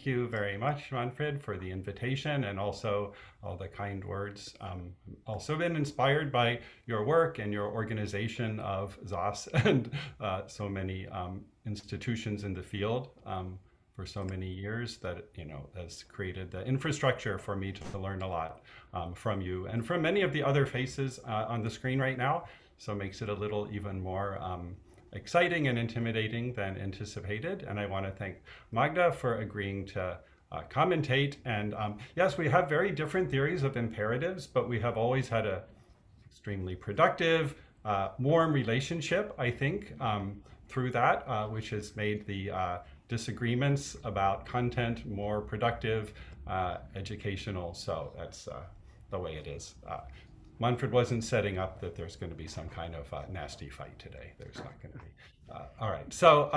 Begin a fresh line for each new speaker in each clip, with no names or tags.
you very much, Manfred, for the invitation and also all the kind words. Also been inspired by your work and your organization of ZOS and so many institutions in the field for so many years that, has created the infrastructure for me to learn a lot from you and from many of the other faces on the screen right now. So it makes it a little even more exciting and intimidating than anticipated. And I want to thank Magda for agreeing to commentate. And yes, we have very different theories of imperatives, but we have always had a extremely productive, warm relationship, I think, through that, which has made the disagreements about content more productive, educational. So that's the way it is. Manfred wasn't setting up that there's going to be some kind of nasty fight today. There's not going to be. All right, so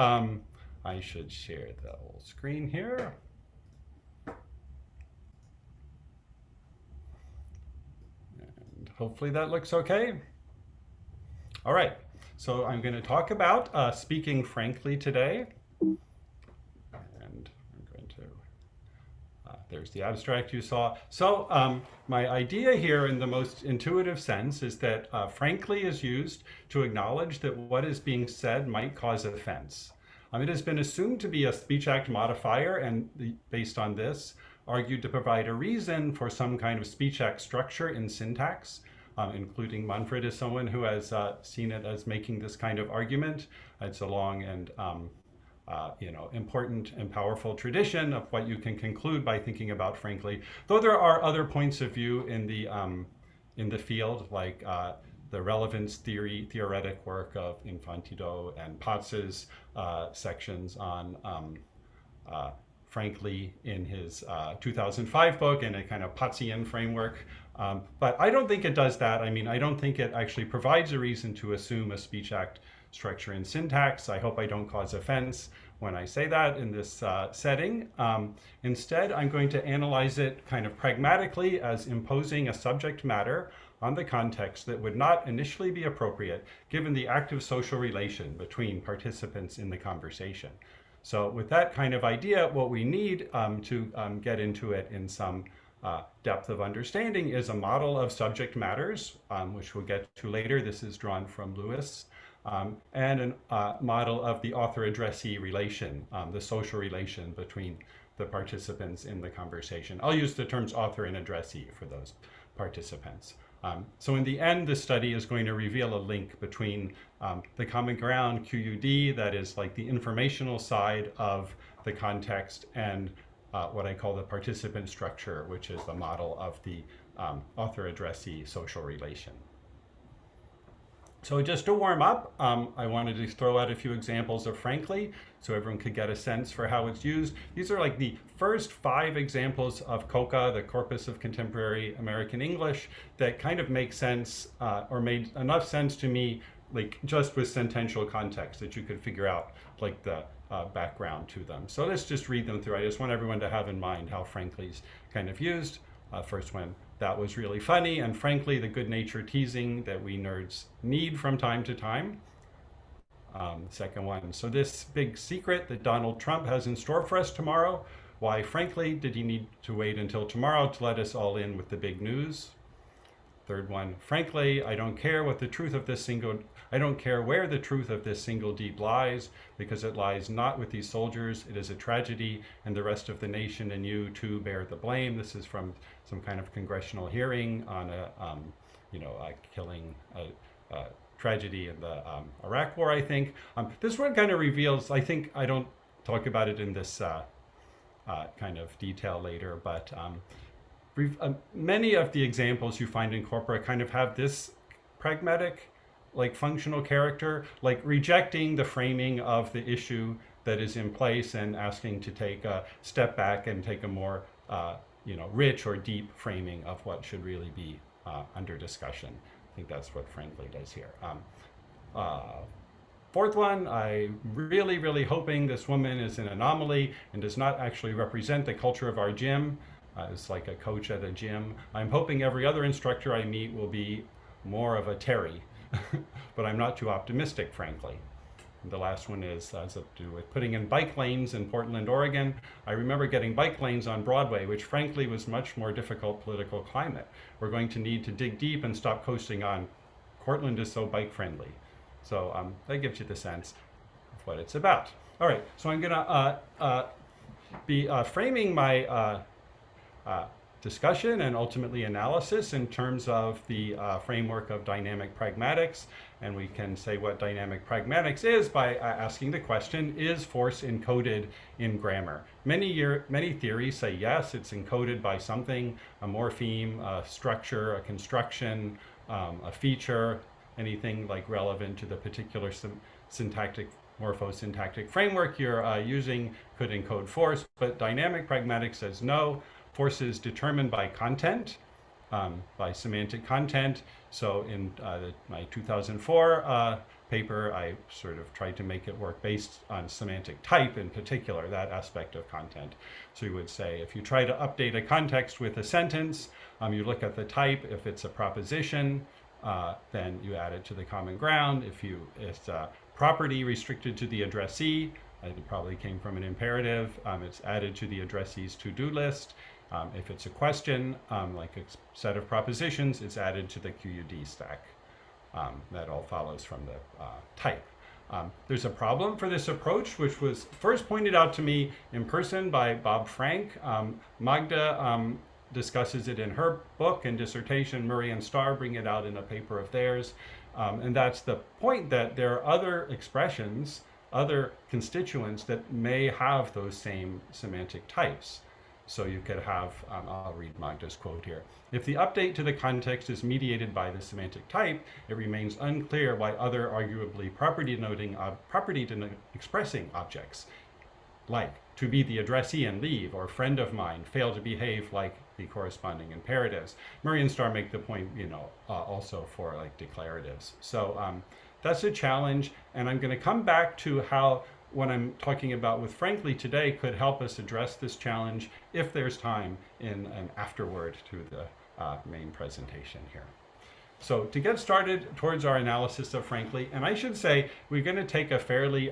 I should share the whole screen here. And hopefully that looks okay. All right, so I'm going to talk about speaking frankly today. There's the abstract you saw. So my idea here in the most intuitive sense is that frankly is used to acknowledge that what is being said might cause offense. It has been assumed to be a speech act modifier and based on this, argued to provide a reason for some kind of speech act structure in syntax, including Manfred is someone who has seen it as making this kind of argument. It's a long and important and powerful tradition of what you can conclude by thinking about frankly. Though there are other points of view in the field, like the relevance theoretic work of Infantido and Patz's sections on frankly in his 2005 book and a kind of Patzian framework. But I don't think it does that. I don't think it actually provides a reason to assume a speech act structure and syntax. I hope I don't cause offense when I say that in this setting. Instead, I'm going to analyze it kind of pragmatically as imposing a subject matter on the context that would not initially be appropriate given the active social relation between participants in the conversation. So with that kind of idea, what we need to get into it in some depth of understanding is a model of subject matters, which we'll get to later. This is drawn from Lewis. And a model of the author-addressee relation, the social relation between the participants in the conversation. I'll use the terms author and addressee for those participants. So in the end, the study is going to reveal a link between the common ground, QUD, that is like the informational side of the context, and what I call the participant structure, which is the model of the author-addressee social relation. So just to warm up, I wanted to throw out a few examples of frankly, so everyone could get a sense for how it's used. These are like the first 5 examples of COCA, the Corpus of Contemporary American English, that kind of make sense or made enough sense to me, like just with sentential context, that you could figure out like the background to them. So let's just read them through. I just want everyone to have in mind how frankly's kind of used. First one. That was really funny, and frankly, the good-natured teasing that we nerds need from time to time. Second one, so this big secret that Donald Trump has in store for us tomorrow, why, frankly, did he need to wait until tomorrow to let us all in with the big news? Third one, frankly, I don't care where the truth of this single deed lies, because it lies not with these soldiers. It is a tragedy, and the rest of the nation and you too bear the blame. This is from some kind of congressional hearing on a killing tragedy in the Iraq War, I think. This one kind of reveals, I think I don't talk about it in this kind of detail later, but many of the examples you find in corpora kind of have this pragmatic, like functional character, like rejecting the framing of the issue that is in place and asking to take a step back and take a more rich or deep framing of what should really be under discussion. I think that's what frankly does here. Fourth one, I'm really, really hoping this woman is an anomaly and does not actually represent the culture of our gym. It's like a coach at a gym. I'm hoping every other instructor I meet will be more of a Terry, but I'm not too optimistic, frankly. The last one has to do with putting in bike lanes in Portland, Oregon. I remember getting bike lanes on Broadway, which frankly was much more difficult political climate. We're going to need to dig deep and stop coasting on. Portland is so bike friendly. So that gives you the sense of what it's about. All right, so I'm going to be framing my discussion and ultimately analysis in terms of the framework of dynamic pragmatics. And we can say what dynamic pragmatics is by asking the question, is force encoded in grammar? Many theories say yes, it's encoded by something, a morpheme, a structure, a construction, a feature, anything like relevant to the particular syntactic morphosyntactic framework you're using could encode force, but dynamic pragmatics says no. Force is determined by content, by semantic content. So in my 2004 paper, I sort of tried to make it work based on semantic type in particular, that aspect of content. So you would say, if you try to update a context with a sentence, you look at the type. If it's a proposition, then you add it to the common ground. If it's a property restricted to the addressee, it probably came from an imperative, it's added to the addressee's to-do list. If it's a question, like a set of propositions, it's added to the QUD stack. That all follows from the type. There's a problem for this approach, which was first pointed out to me in person by Bob Frank. Magda discusses it in her book and dissertation. Murray and Starr bring it out in a paper of theirs. And that's the point, that there are other expressions, other constituents that may have those same semantic types. So you could have, I'll read Magda's quote here. If the update to the context is mediated by the semantic type, it remains unclear why other arguably property-denoting, expressing objects, like to be the addressee and leave, or friend of mine, fail to behave like the corresponding imperatives. Murray and Starr make the point, also for like declaratives. So that's a challenge, and I'm going to come back to how what I'm talking about with Frankly today could help us address this challenge if there's time in an afterword to the main presentation here. So to get started towards our analysis of Frankly, and I should say we're going to take a fairly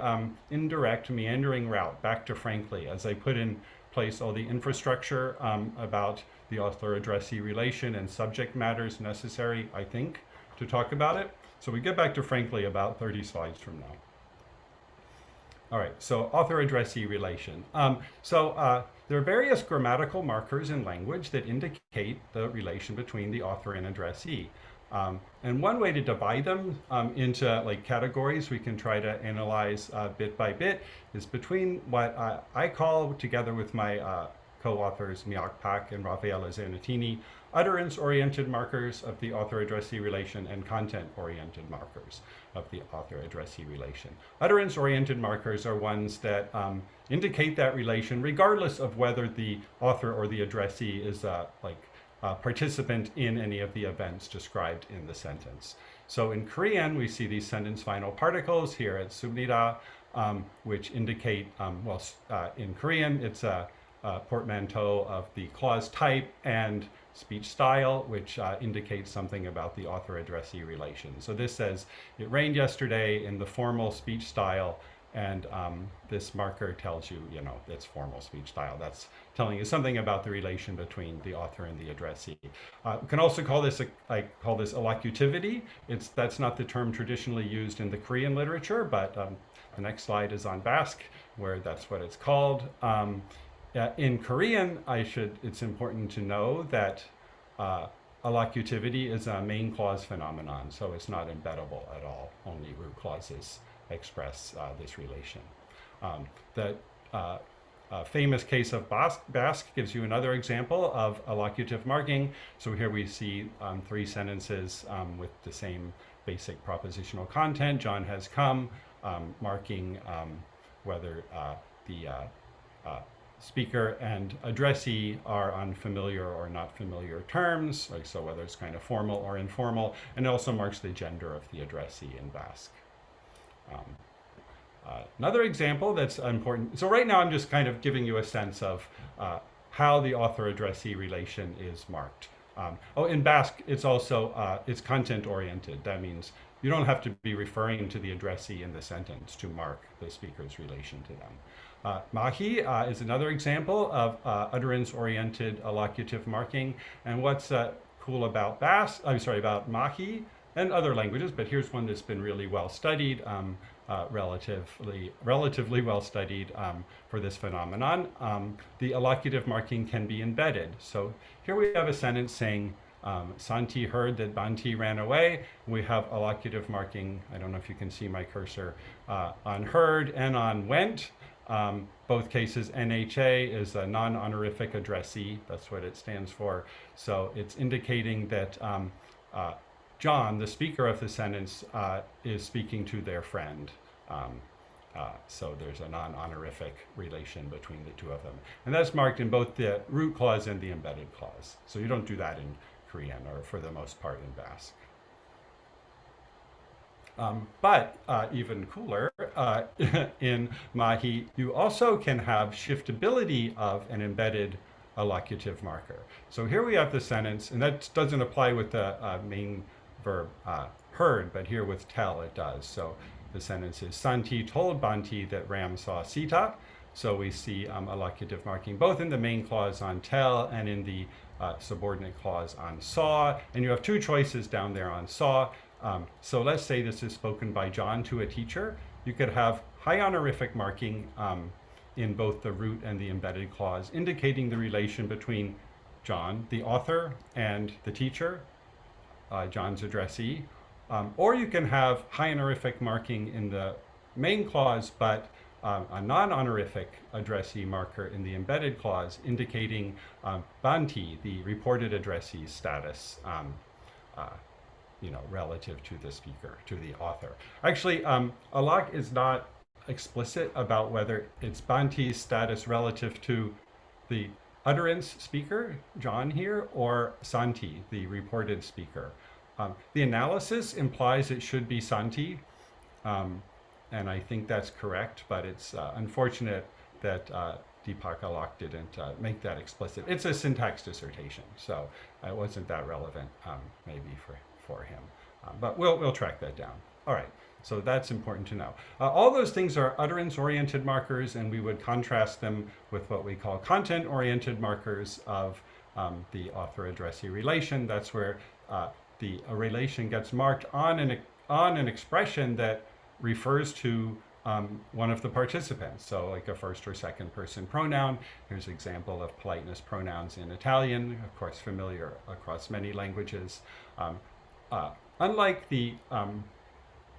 indirect, meandering route back to Frankly as I put in place all the infrastructure about the author-addressee relation and subject matters necessary, I think, to talk about it. So we get back to Frankly about 30 slides from now. All right, so author-addressee relation. There are various grammatical markers in language that indicate the relation between the author and addressee. And one way to divide them into like categories we can try to analyze bit by bit is between what I call, together with my co-authors Miak Pak and Raffaella Zanatini, utterance-oriented markers of the author-addressee relation and content-oriented markers of the author-addressee relation. Utterance-oriented markers are ones that indicate that relation regardless of whether the author or the addressee is a participant in any of the events described in the sentence. So in Korean, we see these sentence final particles here at subnida, which indicate, in Korean, it's a portmanteau of the clause type and speech style, which indicates something about the author-addressee relation. So this says, it rained yesterday in the formal speech style, and this marker tells you, it's formal speech style. That's telling you something about the relation between the author and the addressee. We can also call this, allocutivity. That's not the term traditionally used in the Korean literature, but the next slide is on Basque, where that's what it's called. In Korean, it's important to know that allocutivity is a main clause phenomenon, so it's not embeddable at all. Only root clauses express this relation. The famous case of Basque gives you another example of allocutive marking. So here we see 3 sentences with the same basic propositional content. John has come, marking whether the speaker and addressee are on familiar or not familiar terms, so whether it's kind of formal or informal, and it also marks the gender of the addressee in Basque. Another example that's important, so right now I'm just kind of giving you a sense of how the author-addressee relation is marked. In Basque, it's also, it's content-oriented. That means you don't have to be referring to the addressee in the sentence to mark the speaker's relation to them. Mahi is another example of utterance-oriented allocutive marking. And what's cool about about Mahi and other languages, but here's one that's been really well studied, relatively well studied for this phenomenon. The allocutive marking can be embedded. So here we have a sentence saying, Santi heard that Banti ran away. We have allocutive marking, I don't know if you can see my cursor, on heard and on went. Both cases, NHA is a non-honorific addressee. That's what it stands for. So it's indicating that John, the speaker of the sentence, is speaking to their friend. So there's a non-honorific relation between the two of them. And that's marked in both the root clause and the embedded clause. So you don't do that in Korean, or for the most part in Basque. But even cooler, in Mahi, you also can have shiftability of an embedded allocutive marker. So here we have the sentence, and that doesn't apply with the main verb heard, but here with tell it does. So the sentence is, Santi told Banti that Ram saw Sita. So we see allocutive marking both in the main clause on tell and in the subordinate clause on saw. And you have two choices down there on saw. So let's say this is spoken by John to a teacher. You could have high honorific marking in both the root and the embedded clause, indicating the relation between John, the author, and the teacher, John's addressee. Or you can have high honorific marking in the main clause, but a non-honorific addressee marker in the embedded clause, indicating Banti, the reported adressee's status, relative to the speaker, to the author. Actually, Alak is not explicit about whether it's Banti's status relative to the utterance speaker, John here, or Santi, the reported speaker. The analysis implies it should be Santi, and I think that's correct, but it's unfortunate that Deepak Alak didn't make that explicit. It's a syntax dissertation, so it wasn't that relevant maybe for him. But we'll track that down. All right, so that's important to know. All those things are utterance-oriented markers, and we would contrast them with what we call content-oriented markers of the author-addressee relation. That's where the relation gets marked on an expression that refers to one of the participants. So like a first or second person pronoun. Here's an example of politeness pronouns in Italian, of course familiar across many languages. Unlike the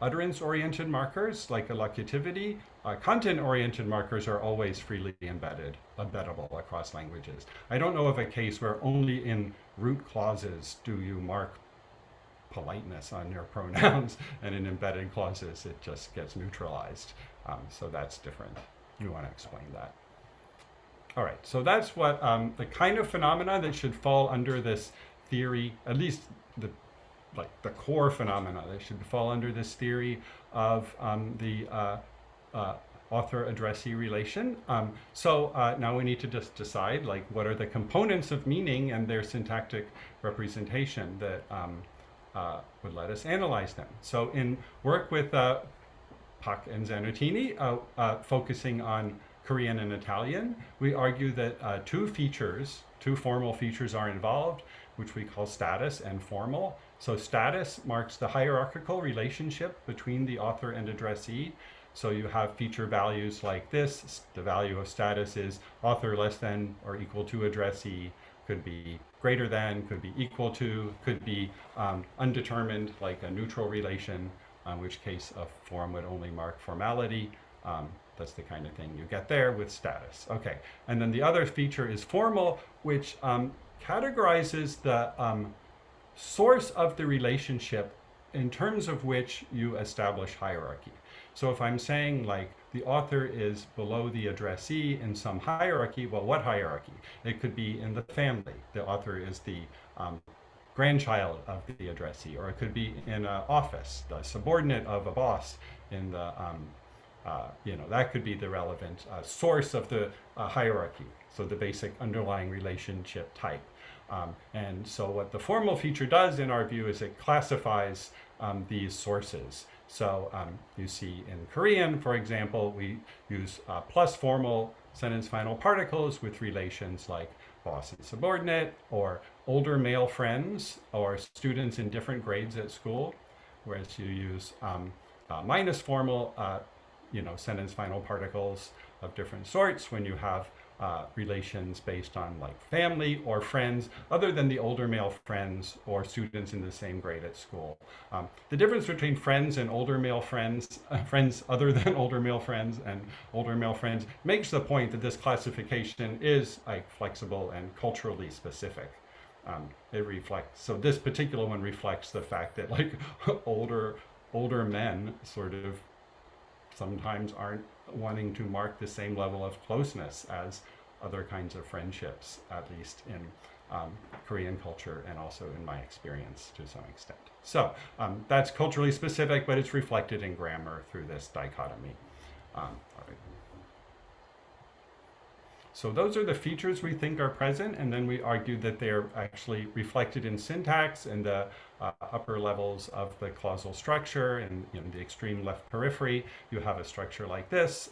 utterance-oriented markers like allocutivity, content-oriented markers are always freely embeddable across languages. I don't know of a case where only in root clauses do you mark politeness on your pronouns, and in embedded clauses it just gets neutralized. So that's different. You want to explain that. All right, so that's what the kind of phenomena that should fall under this theory, at least the core phenomena that should fall under this theory of the author-addressee relation. So now we need to just decide what are the components of meaning and their syntactic representation that would let us analyze them. So in work with Pak and Zanutini, focusing on Korean and Italian, we argue that two formal features are involved, which we call status and formal. So status marks the hierarchical relationship between the author and addressee. So you have feature values like this. The value of status is author less than or equal to addressee, could be greater than, could be equal to, could be undetermined, like a neutral relation, in which case a form would only mark formality. That's the kind of thing you get there with status. Okay, and then the other feature is formal, which categorizes the source of the relationship in terms of which you establish hierarchy. So if I'm saying the author is below the addressee in some hierarchy, well, what hierarchy? It could be in the family. The author is the grandchild of the addressee, or it could be in an office, the subordinate of a boss in the that could be the relevant source of the hierarchy, so the basic underlying relationship type. And so what the formal feature does, in our view, is it classifies these sources. So you see in Korean, for example, we use plus formal sentence final particles with relations like boss and subordinate, or older male friends, or students in different grades at school, whereas you use minus formal sentence final particles of different sorts when you have relations based on like family or friends other than the older male friends or students in the same grade at school. The difference between friends and older male friends, friends other than older male friends and older male friends, makes the point that this classification is like flexible and culturally specific. It reflects, so this particular one reflects the fact that like older men sort of sometimes aren't wanting to mark the same level of closeness as other kinds of friendships, at least in Korean culture and also in my experience to some extent. So that's culturally specific, but it's reflected in grammar through this dichotomy. All right. So those are the features we think are present, and then we argue that they're actually reflected in syntax in the upper levels of the clausal structure. And in the extreme left periphery, you have a structure like this.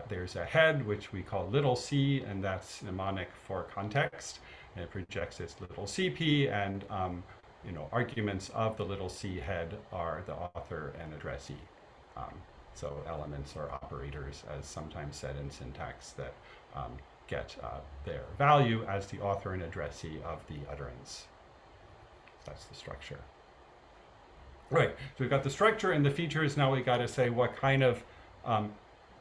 There's a head, which we call little c, and that's mnemonic for context. And it projects its little cp, and arguments of the little c head are the author and addressee. So elements or operators, as sometimes said in syntax, that get their value as the author and addressee of the utterance. That's the structure. Right, so we've got the structure and the features. Now we got to say what kind of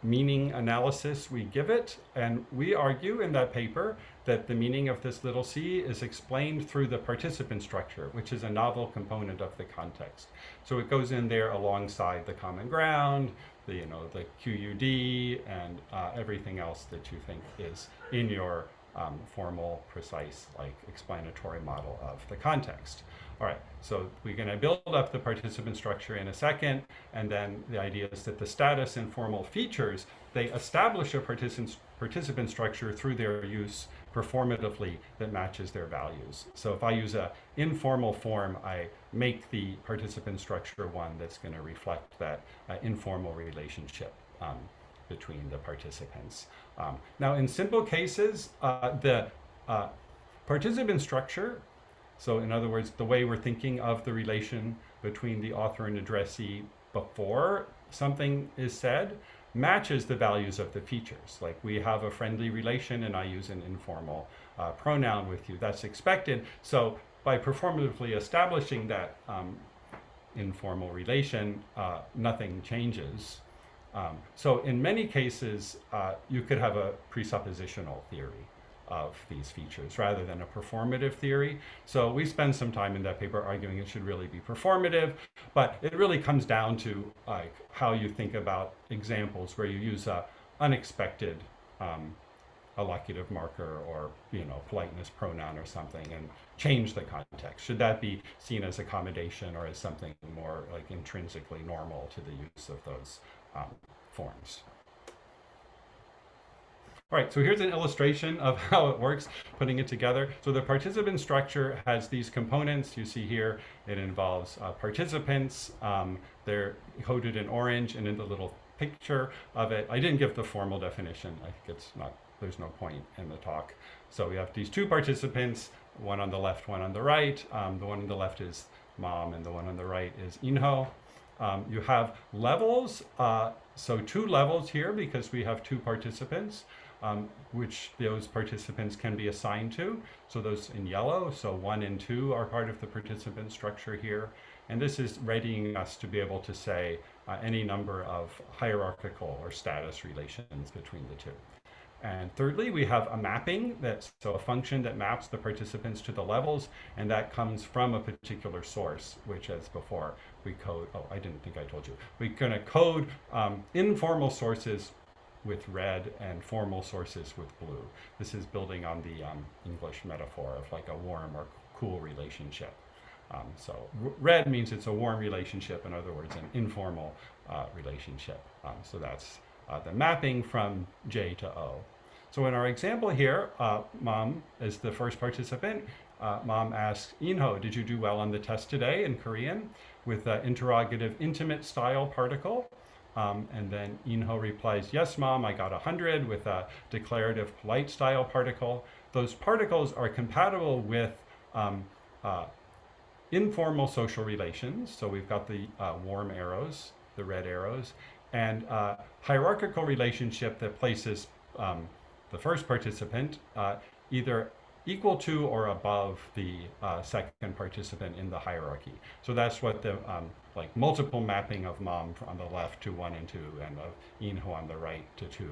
meaning analysis we give it. And we argue in that paper that the meaning of this little c is explained through the participant structure, which is a novel component of the context. So it goes in there alongside the common ground, the QUD, and everything else that you think is in your formal, precise, like explanatory model of the context. All right, so we're going to build up the participant structure in a second, and then the idea is that the status and formal features, they establish a participant structure through their use performatively that matches their values. So if I use an informal form, I make the participant structure one that's going to reflect that informal relationship between the participants. Now, in simple cases, the participant structure, so in other words, the way we're thinking of the relation between the author and addressee before something is said, matches the values of the features. Like we have a friendly relation and I use an informal pronoun with you. That's expected. So by performatively establishing that informal relation, nothing changes. So in many cases, you could have a presuppositional theory of these features rather than a performative theory. So we spend some time in that paper arguing it should really be performative, but it really comes down to like how you think about examples where you use a unexpected allocutive marker or politeness pronoun or something and change the context. Should that be seen as accommodation or as something more like intrinsically normal to the use of those forms? All right, so here's an illustration of how it works, putting it together. So the participant structure has these components. You see here, it involves participants. They're coded in orange, and in the little picture of it, I didn't give the formal definition. I think it's not, there's no point in the talk. So we have these two participants, one on the left, one on the right. The one on the left is mom, and the one on the right is Inho. You have levels, so two levels here because we have two participants. Which those participants can be assigned to. So those in yellow, so 1 and 2 are part of the participant structure here. And this is readying us to be able to say any number of hierarchical or status relations between the two. And thirdly, we have a mapping, so a function that maps the participants to the levels, and that comes from a particular source, which as before, we code, I didn't think I told you. We're gonna code informal sources with red and formal sources with blue. This is building on the English metaphor of like a warm or cool relationship. So red means it's a warm relationship, in other words, an informal relationship. So that's the mapping from J to O. So in our example here, Mom is the first participant. Mom asks, Inho, did you do well on the test today in Korean? With the interrogative intimate style particle. And then Inho replies, yes, Mom, I got 100 with a declarative polite style particle. Those particles are compatible with informal social relations. So we've got the warm arrows, the red arrows, and hierarchical relationship that places the first participant either equal to or above the second participant in the hierarchy. So that's what the like multiple mapping of Mom on the left to 1 and 2 and of Inho on the right to 2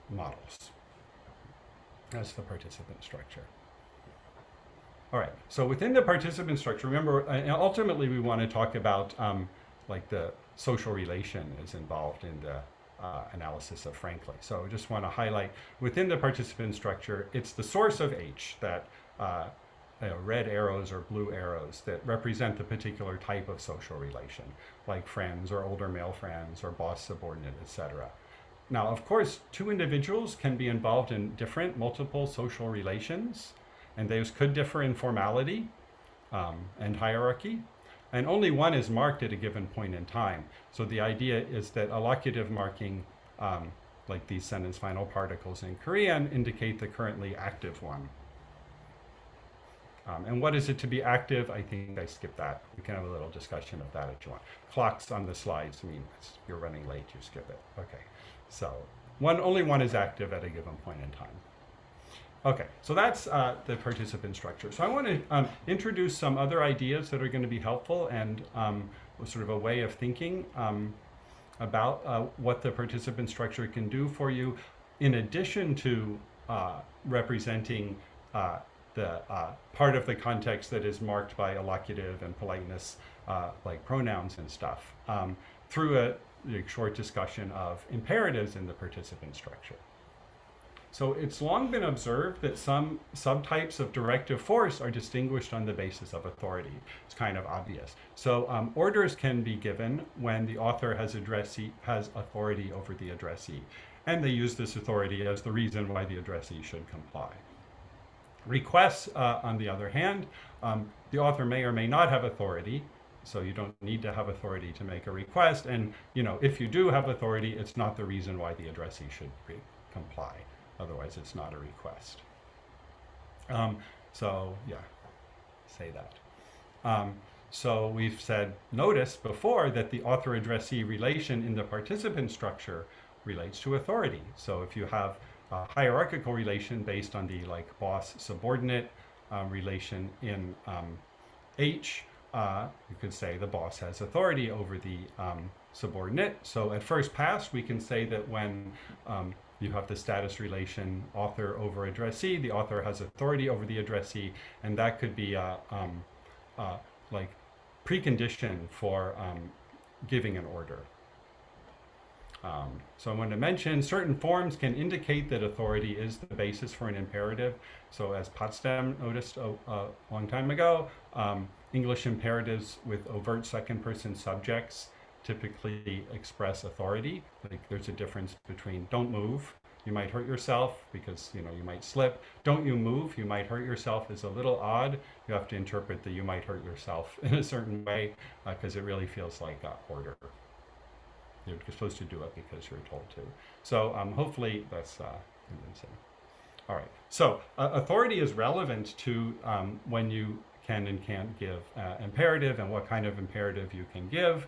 models. That's the participant structure. All right, so within the participant structure, remember, ultimately we want to talk about like the social relation is involved in the analysis of frankly. So I just want to highlight within the participant structure, it's the source of H that red arrows or blue arrows that represent the particular type of social relation, like friends or older male friends or boss subordinate, etc. Now, of course, 2 individuals can be involved in different multiple social relations, and those could differ in formality and hierarchy. And only one is marked at a given point in time. So the idea is that allocutive marking, like these sentence final particles in Korean, indicate the currently active one. And what is it to be active? I think I skipped that. We can have a little discussion of that if you want. Clocks on the slides mean you're running late, you skip it. Okay, so only one is active at a given point in time. Okay, so that's the participant structure. So I want to introduce some other ideas that are going to be helpful and sort of a way of thinking about what the participant structure can do for you, in addition to representing the part of the context that is marked by allocutive and politeness, like pronouns and stuff, through a short discussion of imperatives in the participant structure. So it's long been observed that some subtypes of directive force are distinguished on the basis of authority. It's kind of obvious. So orders can be given when the author has authority over the addressee, and they use this authority as the reason why the addressee should comply. Requests, on the other hand, the author may or may not have authority, so you don't need to have authority to make a request. And if you do have authority, it's not the reason why the addressee should comply. Otherwise, it's not a request. So yeah, say that. So we've noticed before that the author-addressee relation in the participant structure relates to authority. So if you have a hierarchical relation based on the boss-subordinate relation in H, you could say the boss has authority over the subordinate. So at first pass, we can say that when you have the status relation author over addressee, the author has authority over the addressee, and that could be a precondition for giving an order. So I want to mention certain forms can indicate that authority is the basis for an imperative. So as Potsdam noticed a long time ago, English imperatives with overt second person subjects typically express authority. Like there's a difference between don't move, you might hurt yourself because you might slip. Don't you move, you might hurt yourself is a little odd. You have to interpret the you might hurt yourself in a certain way because it really feels like order. You're supposed to do it because you're told to. So hopefully that's convincing. All right, so authority is relevant to when you can and can't give imperative and what kind of imperative you can give.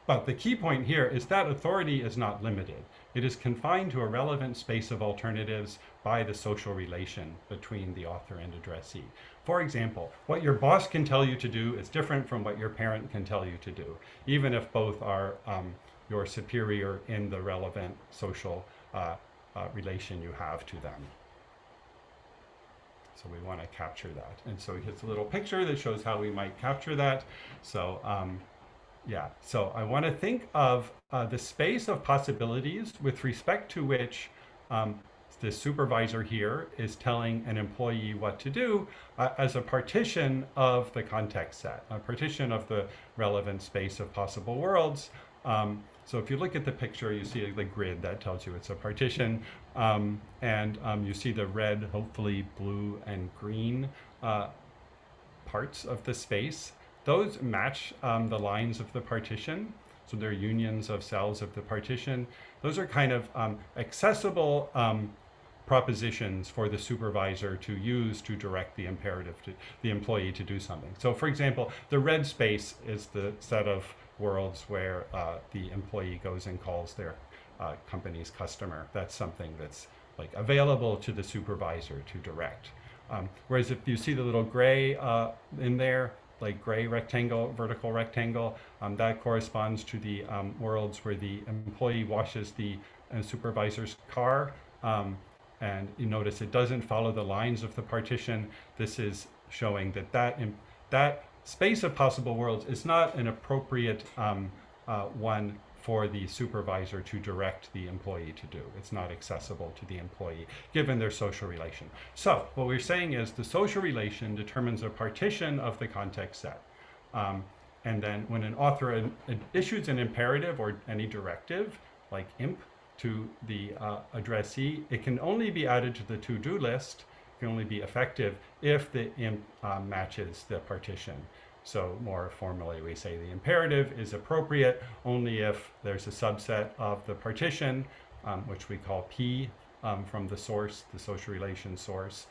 But the key point here is that authority is not limited. It is confined to a relevant space of alternatives by the social relation between the author and addressee. For example, what your boss can tell you to do is different from what your parent can tell you to do, even if both are your superior in the relevant social relation you have to them. So we want to capture that. And so here's a little picture that shows how we might capture that. So yeah, so I want to think of the space of possibilities with respect to which the supervisor here is telling an employee what to do as a partition of the context set, a partition of the relevant space of possible worlds. So if you look at the picture, you see the grid that tells you it's a partition, and you see the red, hopefully blue and green parts of the space. Those match the lines of the partition, so they're unions of cells of the partition. Those are kind of accessible propositions for the supervisor to use to direct the imperative to the employee to do something. So for example, the red space is the set of worlds where the employee goes and calls their company's customer. That's something that's like available to the supervisor to direct. Whereas if you see the little gray in there, like gray rectangle, vertical rectangle, that corresponds to the worlds where the employee washes the supervisor's car. And you notice it doesn't follow the lines of the partition. This is showing that that space of possible worlds is not an appropriate one for the supervisor to direct the employee to do. It's not accessible to the employee, given their social relation. So what we're saying is the social relation determines a partition of the context set. And then when an author issues an imperative or any directive, like imp, to the addressee, it can only be added to the to-do list, can only be effective if the imp matches the partition. So more formally, we say the imperative is appropriate only if there's a subset of the partition, which we call P from the source, the social relation source,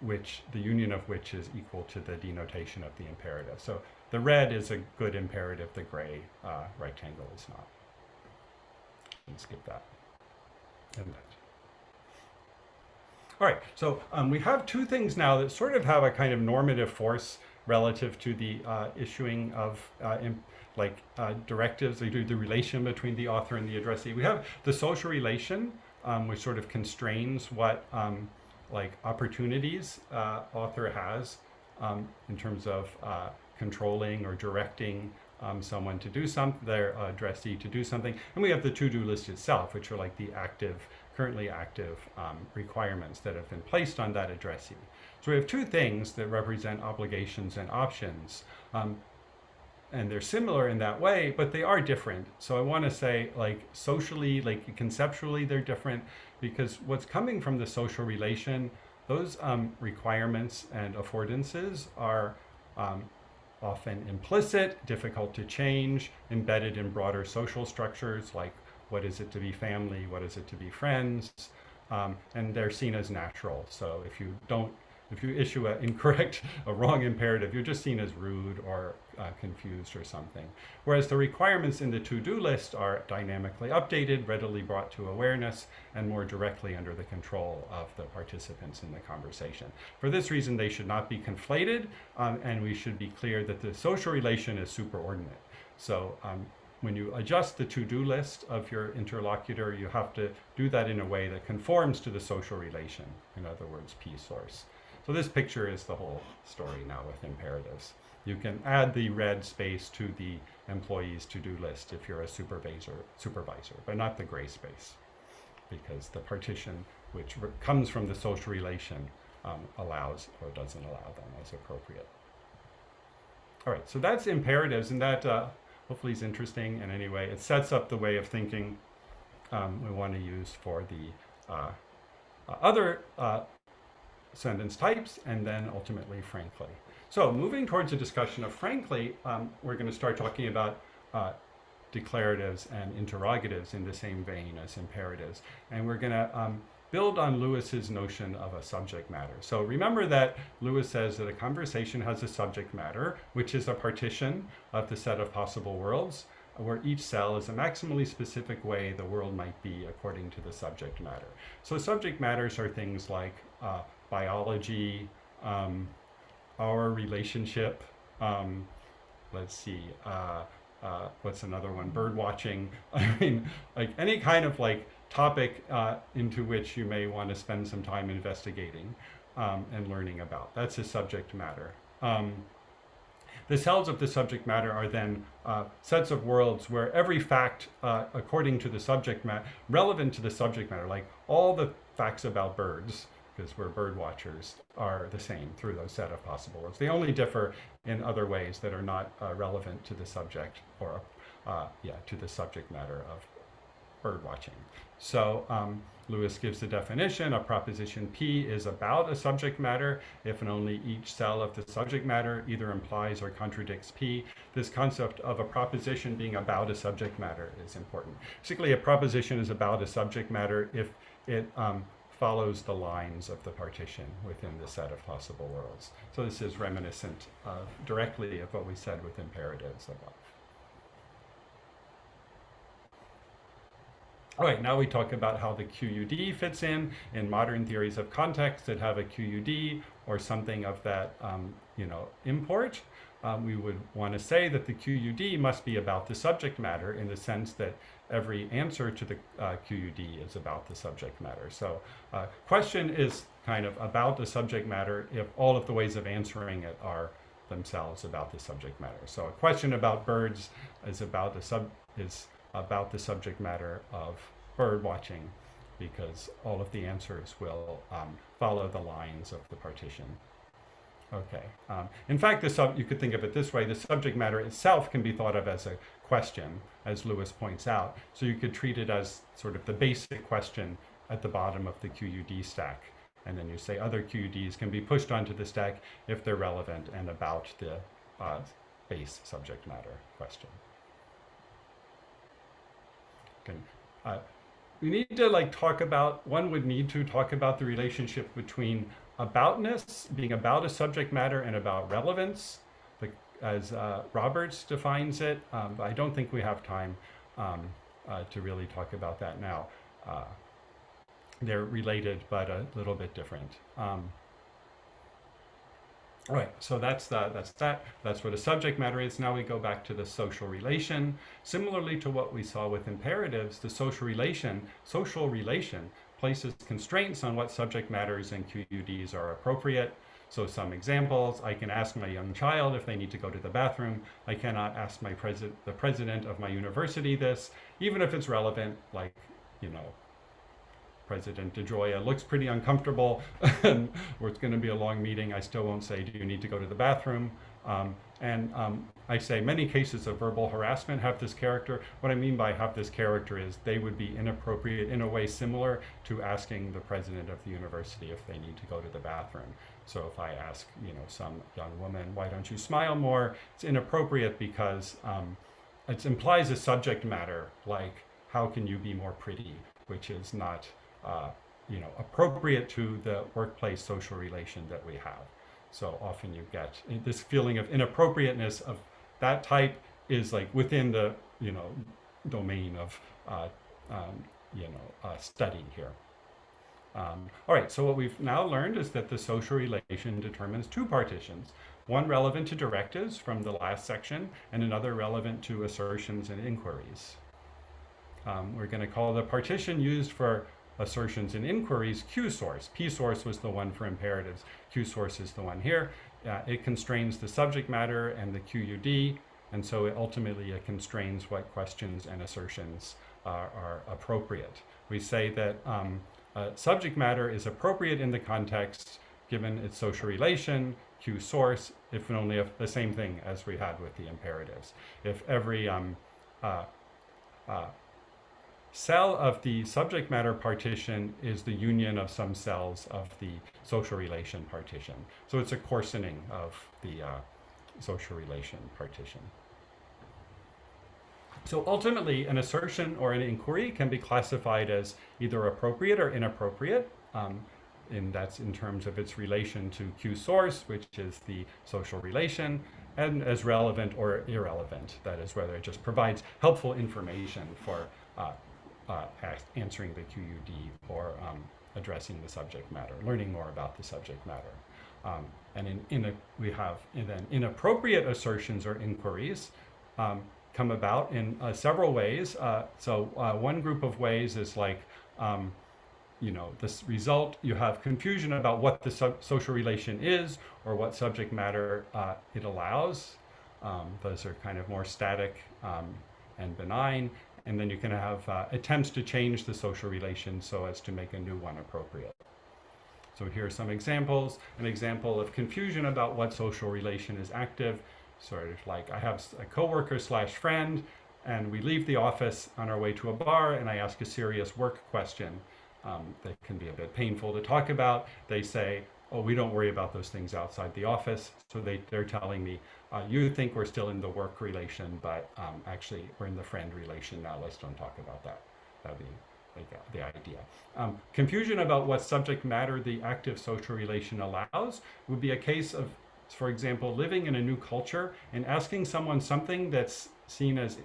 which the union of which is equal to the denotation of the imperative. So the red is a good imperative, the gray rectangle is not. And skip that. And that. All right, so we have two things now that sort of have a kind of normative force relative to the issuing of directives, the relation between the author and the addressee. We have the social relation, which sort of constrains what opportunities author has in terms of controlling or directing someone to do something, their addressee to do something. And we have the to-do list itself, which are like the currently active requirements that have been placed on that addressee. So we have two things that represent obligations and options. And they're similar in that way, but they are different. So I want to say, socially, conceptually, they're different, because what's coming from the social relation, those requirements and affordances are often implicit, difficult to change, embedded in broader social structures, like what is it to be family, what is it to be friends, and they're seen as natural. So if you issue a wrong imperative, you're just seen as rude or confused or something. Whereas the requirements in the to-do list are dynamically updated, readily brought to awareness, and more directly under the control of the participants in the conversation. For this reason, they should not be conflated, and we should be clear that the social relation is superordinate. So when you adjust the to-do list of your interlocutor, you have to do that in a way that conforms to the social relation, in other words, P source. So this picture is the whole story now with imperatives. You can add the red space to the employee's to-do list if you're a supervisor, but not the gray space, because the partition which comes from the social relation allows or doesn't allow them as appropriate. All right, so that's imperatives, and that hopefully is interesting. And anyway, it sets up the way of thinking we want to use for the other sentence types, and then ultimately frankly. So moving towards a discussion of frankly, we're going to start talking about declaratives and interrogatives in the same vein as imperatives. And we're going to build on Lewis's notion of a subject matter. So remember that Lewis says that a conversation has a subject matter, which is a partition of the set of possible worlds, where each cell is a maximally specific way the world might be according to the subject matter. So subject matters are things like biology, our relationship, let's see, what's another one? Bird watching. I mean, like any kind of topic into which you may want to spend some time investigating and learning about. That's a subject matter. The cells of the subject matter are then sets of worlds where every fact, according to the subject matter, relevant to the subject matter, like all the facts about birds, because we're bird watchers, are the same through those set of possible worlds. They only differ in other ways that are not relevant to the subject or to the subject matter of bird watching. So Lewis gives the definition: a proposition P is about a subject matter if and only each cell of the subject matter either implies or contradicts P. This concept of a proposition being about a subject matter is important. Basically, a proposition is about a subject matter if it follows the lines of the partition within the set of possible worlds. So this is reminiscent directly of what we said with imperatives above. All right, now we talk about how the QUD fits in modern theories of context that have a QUD or something of that, import. We would want to say that the QUD must be about the subject matter in the sense that every answer to the QUD is about the subject matter. So question is kind of about the subject matter if all of the ways of answering it are themselves about the subject matter. So a question about birds is about the subject matter of bird watching, because all of the answers will follow the lines of the partition. Okay. In fact, you could think of it this way: the subject matter itself can be thought of as a question, as Lewis points out. So you could treat it as sort of the basic question at the bottom of the QUD stack. And then you say other QUDs can be pushed onto the stack if they're relevant and about the base subject matter question. We need to one would need to talk about the relationship between aboutness, being about a subject matter, and about relevance, as Roberts defines it. But I don't think we have time to really talk about that now. They're related, but a little bit different. All right, so that's what a subject matter is. Now we go back to the social relation. Similarly to what we saw with imperatives, the social relation places constraints on what subject matters and QUDs are appropriate. So some examples: I can ask my young child if they need to go to the bathroom. I cannot ask the president of my university this, even if it's relevant, like, President DeGioia looks pretty uncomfortable and it's going to be a long meeting. I still won't say, do you need to go to the bathroom? I say many cases of verbal harassment have this character. What I mean by have this character is they would be inappropriate in a way similar to asking the president of the university if they need to go to the bathroom. So if I ask, some young woman, why don't you smile more? It's inappropriate because it implies a subject matter like, how can you be more pretty, which is not appropriate to the workplace social relation that we have. So often you get this feeling of inappropriateness of that type is like within the, domain of, study here. All right, so what we've now learned is that the social relation determines two partitions, one relevant to directives from the last section and another relevant to assertions and inquiries. We're going to call the partition used for assertions and inquiries Q source. P source was the one for imperatives. Q source is the one here. It constrains the subject matter and the QUD, and so ultimately it constrains what questions and assertions are appropriate. We say that subject matter is appropriate in the context given its social relation, Q source, if and only if the same thing as we had with the imperatives. If every cell of the subject matter partition is the union of some cells of the social relation partition. So it's a coarsening of the social relation partition. So ultimately, an assertion or an inquiry can be classified as either appropriate or inappropriate, and that's in terms of its relation to Q source, which is the social relation, and as relevant or irrelevant. That is, whether it just provides helpful information for answering the QUD or addressing the subject matter, learning more about the subject matter. We have then inappropriate assertions or inquiries come about in several ways. One group of ways is like, this result, you have confusion about what the social relation is or what subject matter it allows. Those are kind of more static and benign. And then you can have attempts to change the social relation so as to make a new one appropriate. So here are some examples. An example of confusion about what social relation is active, sort of like I have a coworker / friend, and we leave the office on our way to a bar, and I ask a serious work question that can be a bit painful to talk about. They say, oh, we don't worry about those things outside the office. So they're telling me, you think we're still in the work relation, but actually we're in the friend relation now. Let's don't talk about that. That'd be like the idea. Confusion about what subject matter the active social relation allows would be a case of, for example, living in a new culture and asking someone something that's seen as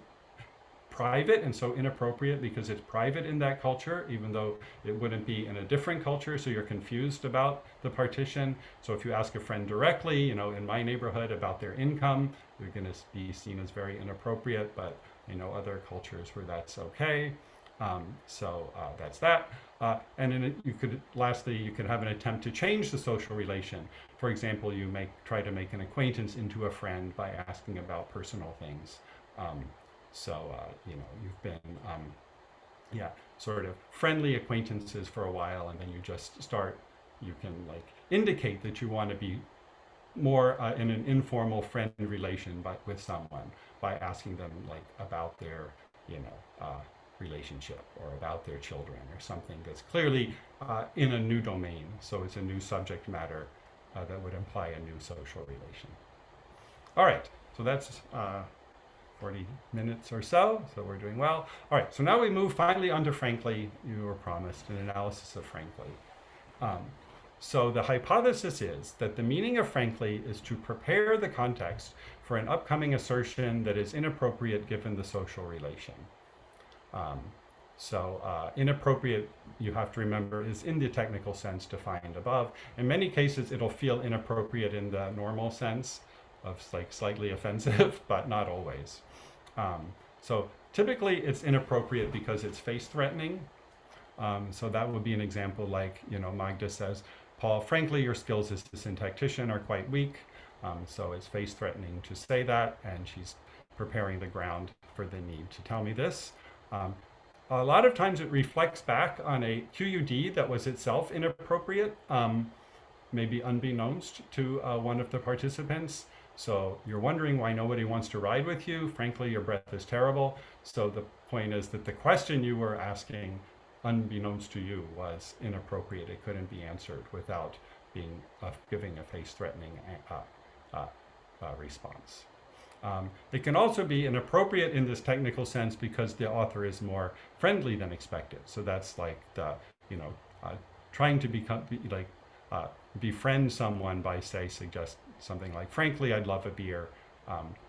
private and so inappropriate because it's private in that culture, even though it wouldn't be in a different culture. So you're confused about the partition. So if you ask a friend directly, you know, in my neighborhood about their income, you're going to be seen as very inappropriate, but you know, other cultures where that's okay. That's that. And then lastly, you could have an attempt to change the social relation. For example, you try to make an acquaintance into a friend by asking about personal things. You know, you've been, sort of friendly acquaintances for a while, and then you just you can like indicate that you want to be more in an informal friend relation with someone by asking them like about their, you know, relationship or about their children or something that's clearly in a new domain. So it's a new subject matter that would imply a new social relation. All right, so that's 40 minutes or so we're doing well. All right, so now we move finally on to frankly. You were promised an analysis of frankly. So the hypothesis is that the meaning of frankly is to prepare the context for an upcoming assertion that is inappropriate given the social relation. Inappropriate, you have to remember, is in the technical sense defined above. In many cases, it'll feel inappropriate in the normal sense of like slightly offensive, but not always. So typically it's inappropriate because it's face threatening. So that would be an example like, you know, Magda says, Paul, frankly, your skills as a syntactician are quite weak. So it's face threatening to say that, and she's preparing the ground for the need to tell me this. A lot of times it reflects back on a QUD that was itself inappropriate, maybe unbeknownst to one of the participants. So you're wondering why nobody wants to ride with you. Frankly, your breath is terrible. So the point is that the question you were asking, unbeknownst to you, was inappropriate. It couldn't be answered without giving a face-threatening response. It can also be inappropriate in this technical sense because the author is more friendly than expected. So that's like the, you know, trying to befriend someone by suggest something like, frankly, I'd love a beer,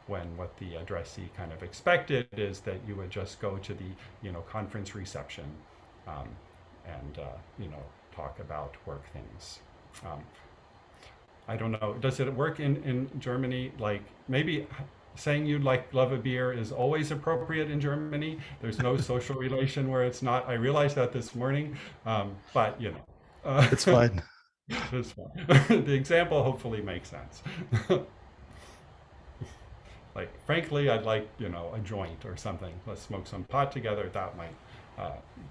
when what the addressee kind of expected is that you would just go to the, you know, conference reception and you know, talk about work things. I don't know, does it work in Germany? Like maybe saying you'd love a beer is always appropriate in Germany. There's no social relation where it's not. I realized that this morning, but you know.
It's fine.
It's fine. The example hopefully makes sense. Like, frankly, I'd like, you know, a joint or something. Let's smoke some pot together. That might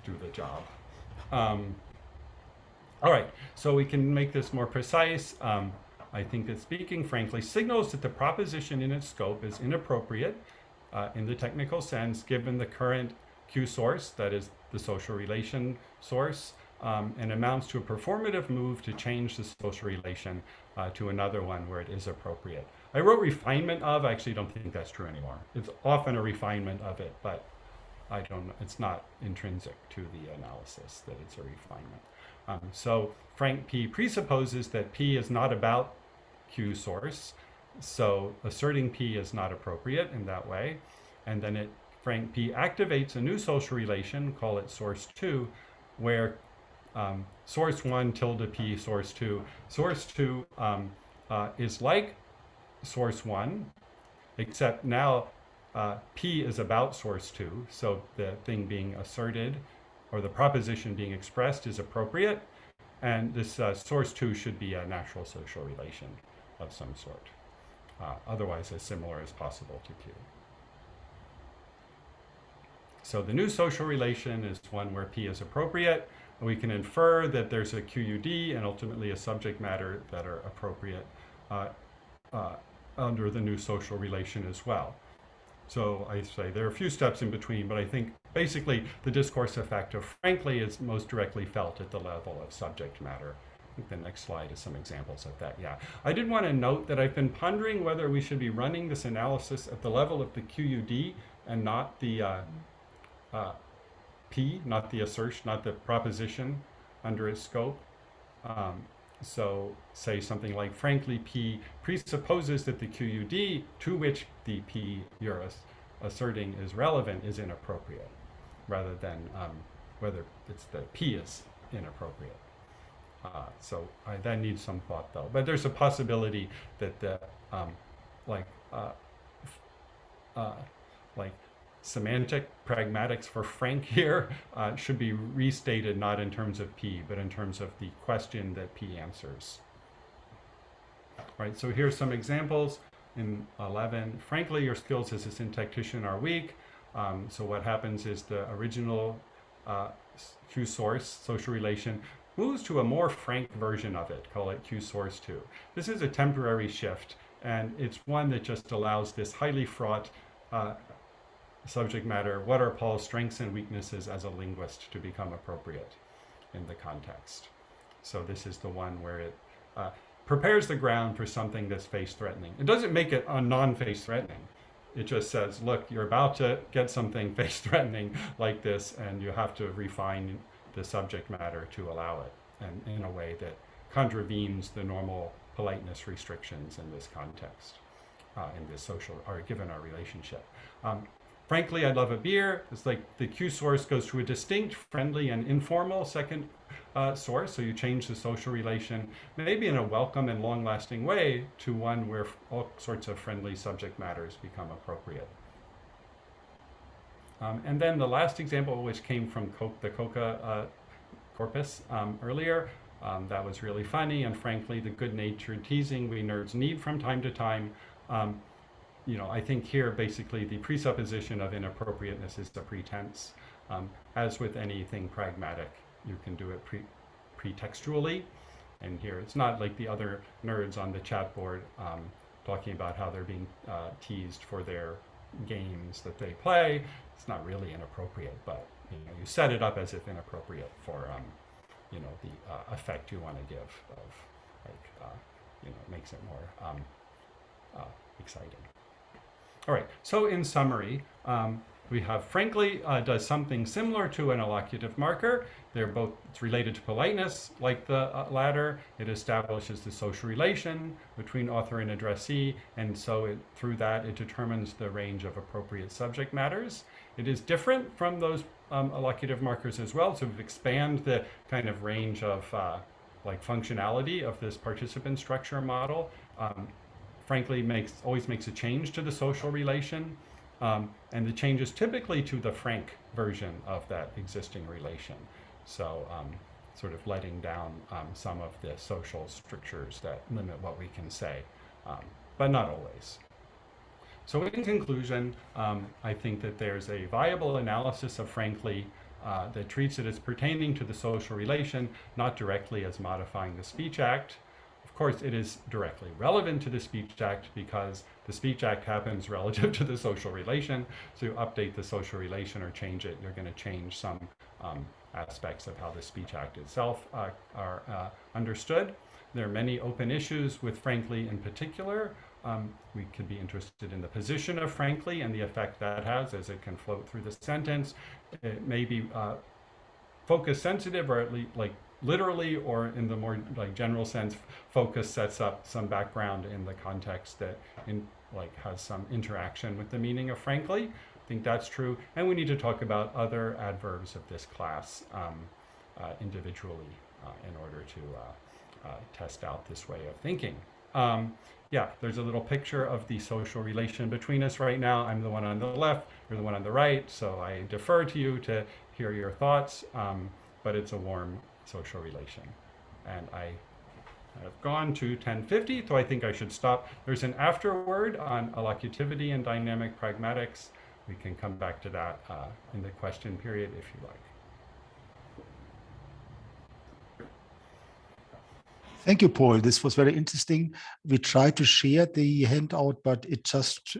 do the job. All right, so we can make this more precise. I think that speaking frankly signals that the proposition in its scope is inappropriate in the technical sense, given the current Q source, that is the social relation source, and amounts to a performative move to change the social relation to another one where it is appropriate. I wrote refinement of. I actually don't think that's true anymore. It's often a refinement of it, but I don't know. It's not intrinsic to the analysis that it's a refinement. So frank P presupposes that P is not about Q source, so asserting P is not appropriate in that way. And then frank P activates a new social relation, call it source 2, where source 1 tilde P source 2. Source 2 is like source 1, except now P is about source 2, so the thing being asserted or the proposition being expressed is appropriate, and this source 2 should be a natural social relation of some sort. otherwise as similar as possible to Q. So the new social relation is one where P is appropriate. We can infer that there's a QUD and ultimately a subject matter that are appropriate under the new social relation as well. So I say there are a few steps in between, but I think basically the discourse effect of frankly is most directly felt at the level of subject matter. I think the next slide is some examples of that. Yeah, I did want to note that I've been pondering whether we should be running this analysis at the level of the QUD and not the P, not the assertion, not the proposition under its scope. So say something like, frankly, P presupposes that the QUD to which the P you're asserting is relevant is inappropriate, rather than whether it's the P is inappropriate. So that needs some thought, though. But there's a possibility that the semantic pragmatics for frank here should be restated not in terms of P, but in terms of the question that P answers. Right, so here's some examples in 11. Frankly, your skills as a syntactician are weak. So what happens is the original Q source, social relation, moves to a more frank version of it, call it Q source 2. This is a temporary shift, and it's one that just allows this highly fraught subject matter, what are Paul's strengths and weaknesses as a linguist, to become appropriate in the context. So this is the one where it prepares the ground for something that's face-threatening. It doesn't make it non-face-threatening. It just says, look, you're about to get something face-threatening like this, and you have to refine the subject matter to allow it, and in a way that contravenes the normal politeness restrictions in this context, in this social, or given our relationship. Frankly, I'd love a beer. It's like the Q source goes to a distinct, friendly, and informal second source. So you change the social relation, maybe in a welcome and long-lasting way, to one where all sorts of friendly subject matters become appropriate. And then the last example, which came from the Coca corpus earlier, that was really funny. And frankly, the good-natured teasing we nerds need from time to time. I think here basically the presupposition of inappropriateness is the pretense. As with anything pragmatic, you can do it pretextually. And here it's not like the other nerds on the chat board talking about how they're being teased for their games that they play. It's not really inappropriate, but you set it up as if inappropriate for the effect you want to give of makes it more exciting. All right, so in summary, we have frankly does something similar to an allocutive marker. It's related to politeness, like the latter. It establishes the social relation between author and addressee, and so through that it determines the range of appropriate subject matters. It is different from those allocutive markers as well, so we expand the kind of range of functionality of this participant structure model. Frankly, always makes a change to the social relation, and the change is typically to the frank version of that existing relation. So sort of letting down some of the social strictures that limit what we can say, but not always. So in conclusion, I think that there's a viable analysis of frankly that treats it as pertaining to the social relation, not directly as modifying the speech act. Of course, it is directly relevant to the Speech Act because the Speech Act happens relative to the social relation. So you update the social relation or change it, you're going to change some aspects of how the Speech Act itself are understood. There are many open issues with frankly in particular. We could be interested in the position of frankly and the effect that has as it can float through the sentence. It may be focus sensitive, or at least literally, or in the more general sense, focus sets up some background in the context that has some interaction with the meaning of frankly. I think that's true, and we need to talk about other adverbs of this class individually in order to test out this way of thinking. Yeah, there's a little picture of the social relation between us right now. I'm the one on the left, you're the one on the right, so I defer to you to hear your thoughts, but it's a warm social relation. And I I've gone to 10:50, so I think I should stop. There's an afterword on allocutivity and dynamic pragmatics. We can come back to that in the question period if you like.
Thank you, Paul. This was very interesting. We tried to share the handout, but it just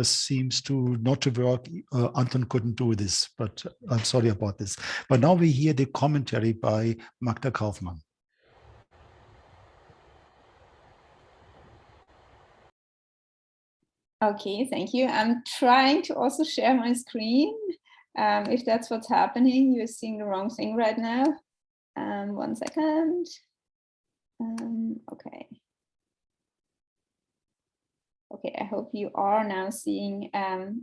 seems to not to work. Anton couldn't do this, but I'm sorry about this. But now we hear the commentary by Magda Kaufmann.
Okay, thank you. I'm trying to also share my screen. If that's what's happening, you're seeing the wrong thing right now. 1 second. Okay. Okay, I hope you are now seeing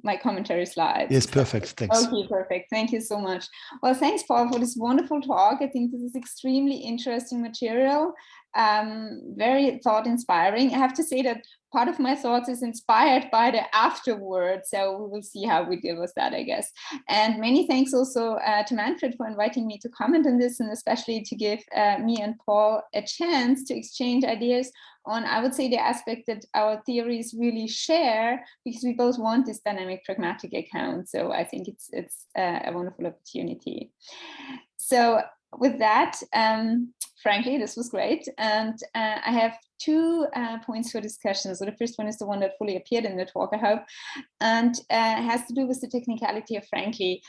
my commentary slides.
Yes, perfect. Thanks.
Okay, perfect. Thank you so much. Well, thanks, Paul, for this wonderful talk. I think this is extremely interesting material, very thought-inspiring. I have to say that part of my thoughts is inspired by the afterword, so we will see how we deal with that, I guess. And many thanks also to Manfred for inviting me to comment on this, and especially to give me and Paul a chance to exchange ideas on, I would say, the aspect that our theories really share, because we both want this dynamic pragmatic account. So I think it's a wonderful opportunity. So with that, frankly, this was great. And I have 2 points for discussion. So the first one is the one that fully appeared in the talk, I hope, and has to do with the technicality of frankly,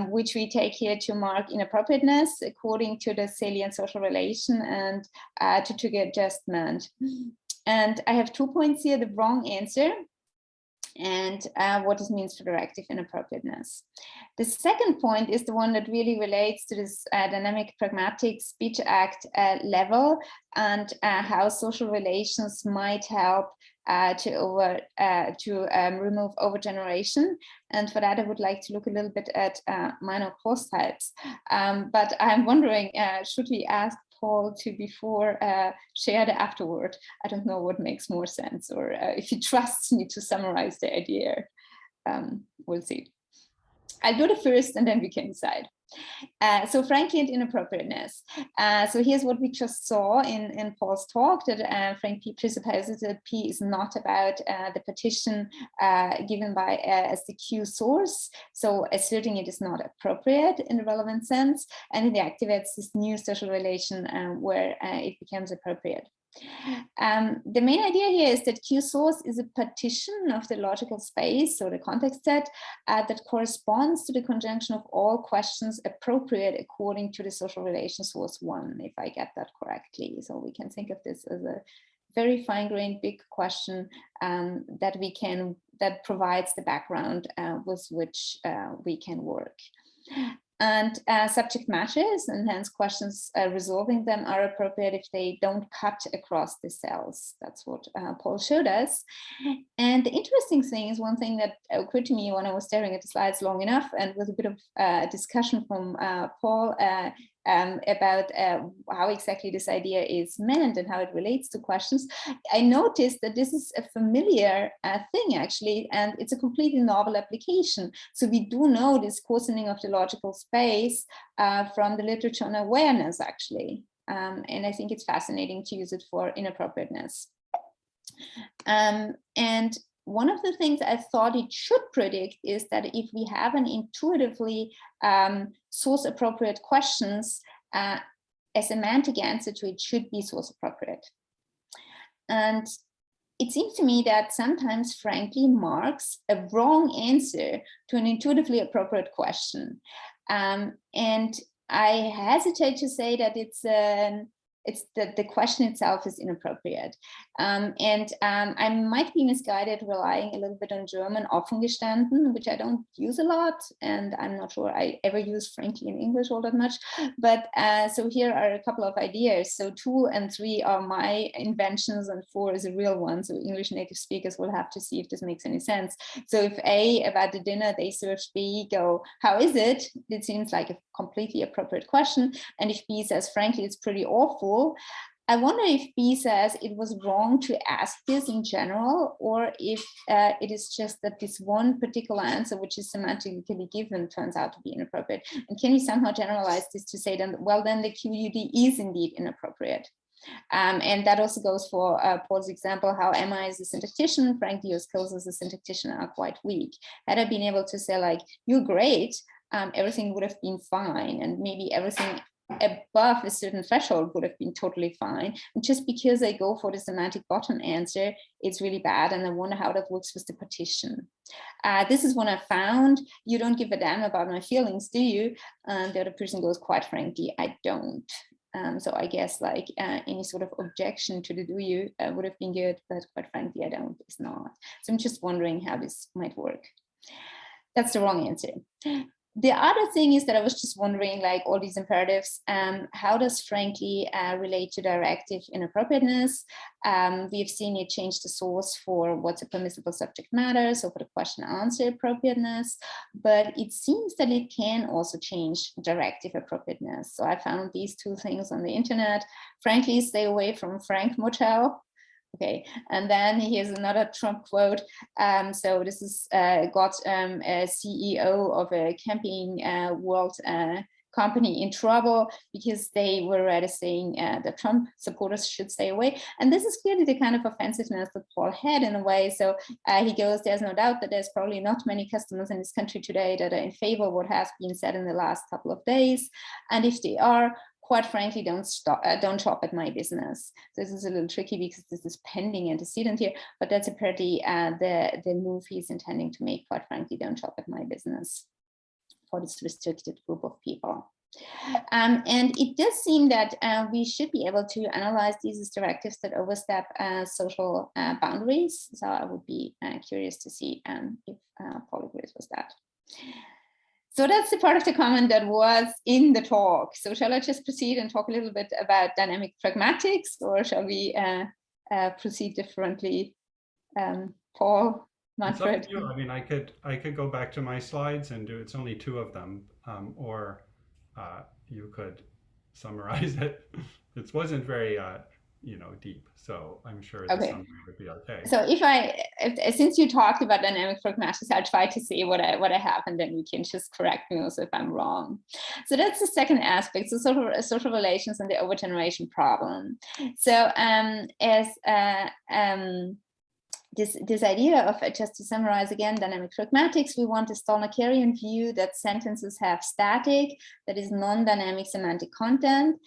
which we take here to mark inappropriateness according to the salient social relation and to trigger adjustment. And I have 2 points here: the wrong answer and what this means for directive inappropriateness. The second point is the one that really relates to this dynamic pragmatic speech act level and how social relations might help to remove overgeneration. And for that, I would like to look a little bit at minor clause types. But I'm wondering, should we ask Paul to before share the afterword? I don't know what makes more sense, or if he trusts me to summarize the idea. We'll see. I'll do the first and then we can decide. So frankly and inappropriateness. So here's what we just saw in Paul's talk, that Frank P presupposes that P is not about the petition given by as the Q source, so asserting it is not appropriate in the relevant sense, and it activates this new social relation where it becomes appropriate. The main idea here is that Q source is a partition of the logical space, so the context set, that corresponds to the conjunction of all questions appropriate according to the social relation source 1, if I get that correctly. So we can think of this as a very fine-grained big question that provides the background with which we can work. And subject matters, and hence questions resolving them, are appropriate if they don't cut across the cells. That's what Paul showed us. And the interesting thing is, one thing that occurred to me when I was staring at the slides long enough, and with a bit of discussion from Paul about how exactly this idea is meant and how it relates to questions, I noticed that this is a familiar thing, actually, and it's a completely novel application. So we do know this coarsening of the logical space from the literature on awareness, actually. And I think it's fascinating to use it for inappropriateness. And one of the things I thought it should predict is that if we have an intuitively source appropriate questions, a semantic answer to it should be source appropriate. And it seems to me that sometimes frankly marks a wrong answer to an intuitively appropriate question. And I hesitate to say that it's the question itself is inappropriate. I might be misguided relying a little bit on German offen gestanden, which I don't use a lot, and I'm not sure I ever use frankly in English all that much. But so here are a couple of ideas. So 2 and 3 are my inventions, and 4 is a real one. So English native speakers will have to see if this makes any sense. So if A, about the dinner they served B, go, how is it? It seems like a completely appropriate question. And if B says, frankly, it's pretty awful, I wonder if B says it was wrong to ask this in general, or if it is just that this one particular answer, which is semantically given, turns out to be inappropriate. And can we somehow generalize this to say then, well, then the QUD is indeed inappropriate? And that also goes for Paul's example, how am I as a syntactician? Frankly, your skills as a syntactician are quite weak. Had I been able to say like, you're great, everything would have been fine. And maybe everything above a certain threshold would have been totally fine. And just because I go for the semantic bottom answer, it's really bad. And I wonder how that works with the partition. This is one I found. You don't give a damn about my feelings, do you? And the other person goes, quite frankly, I don't. So I guess like any sort of objection to the do you would have been good, but quite frankly, I don't, it's not. So I'm just wondering how this might work. That's the wrong answer. The other thing is that I was just wondering, like all these imperatives, how does frankly relate to directive inappropriateness? We've seen it change the source for what's a permissible subject matter, so for the question answer appropriateness, but it seems that it can also change directive appropriateness. So I found these two things on the internet. Frankly, stay away from Frank Motel. Okay, and then here's another Trump quote. So this is got a CEO of a camping world company in trouble because they were rather saying that Trump supporters should stay away. And this is clearly the kind of offensiveness that Paul had in a way. So he goes, there's no doubt that there's probably not many customers in this country today that are in favor of what has been said in the last couple of days. And if they are, quite frankly, don't shop at my business. So this is a little tricky because this is pending antecedent here, but that's apparently the move he's intending to make. Quite frankly, don't shop at my business for this restricted group of people. And it does seem that we should be able to analyze these as directives that overstep social boundaries. So I would be curious to see if Paul agrees with that. So that's the part of the comment that was in the talk. So shall I just proceed and talk a little bit about dynamic pragmatics, or shall we proceed differently? Paul, Manfred?
It's up to you. I mean, I could go back to my slides and do, it's only 2 of them, or you could summarize it. It wasn't very deep, so I'm sure the summary would be okay.
So since you talked about dynamic pragmatics, I'll try to say what I have, and then you can just correct me also if I'm wrong. So that's the second aspect, so social relations and the overgeneration problem. So this idea of, just to summarize again, dynamic pragmatics, we want a Stalnakerian view that sentences have static, that is non-dynamic semantic content,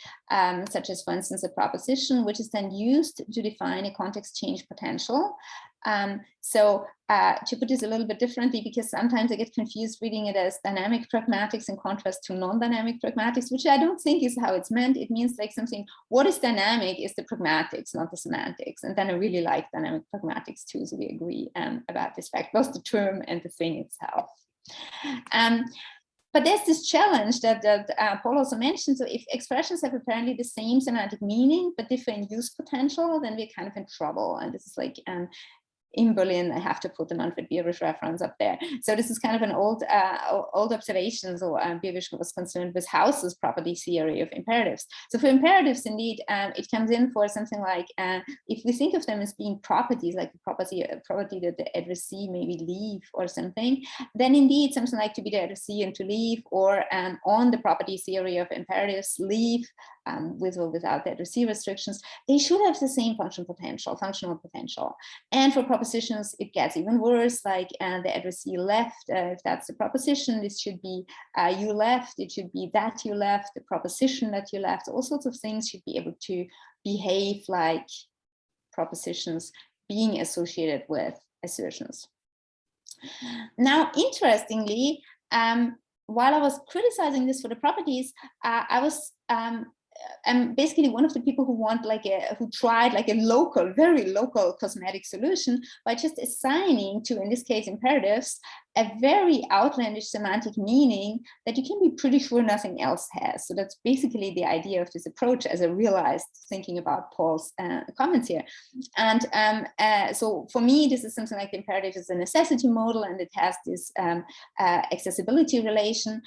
such as, for instance, a proposition, which is then used to define a context change potential. To put this a little bit differently, because sometimes I get confused reading it as dynamic pragmatics in contrast to non-dynamic pragmatics, which I don't think is how it's meant. It means like something, what is dynamic is the pragmatics, not the semantics. And then I really like dynamic pragmatics too, so we agree about this fact, both the term and the thing itself. But there's this challenge that Paul also mentioned. So if expressions have apparently the same semantic meaning, but differ in use potential, then we're kind of in trouble. And this is like in Berlin, I have to put the Manfred Bierwisch reference up there. So this is kind of an old observation. So Bierwisch was concerned with Hauss's property theory of imperatives. So for imperatives, indeed, it comes in for something like, if we think of them as being properties, like a property that the addressee maybe leave or something, then indeed something like to be the addressee and to leave, or on the property theory of imperatives, leave, with or without the addressee restrictions, they should have the same functional potential. And for propositions, it gets even worse, like the addressee left, if that's the proposition, this should be you left, it should be that you left, the proposition that you left, all sorts of things should be able to behave like propositions being associated with assertions. Now, interestingly, while I was criticizing this for the properties, I was basically one of the people who tried like a local, very local cosmetic solution by just assigning to, in this case, imperatives, a very outlandish semantic meaning that you can be pretty sure nothing else has. So that's basically the idea of this approach as I realized thinking about Paul's comments here. And so for me, this is something like the imperative is a necessity model, and it has this accessibility relation.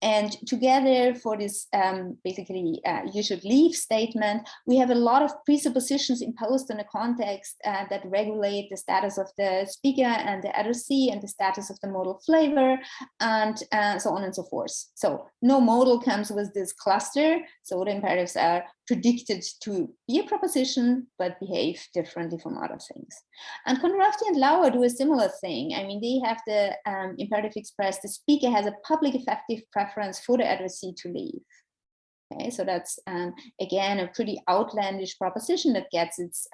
And together for this basically you should leave statement, we have a lot of presuppositions imposed on a context that regulate the status of the speaker and the addressee and the status of the modal flavor, and so on and so forth. So no modal comes with this cluster. So the imperatives are predicted to be a proposition, but behave differently from other things. And Kondraty and Lauer do a similar thing. I mean, they have the imperative express, the speaker has a public effective preference for the addressee to leave. Okay, so that's, again, a pretty outlandish proposition that gets its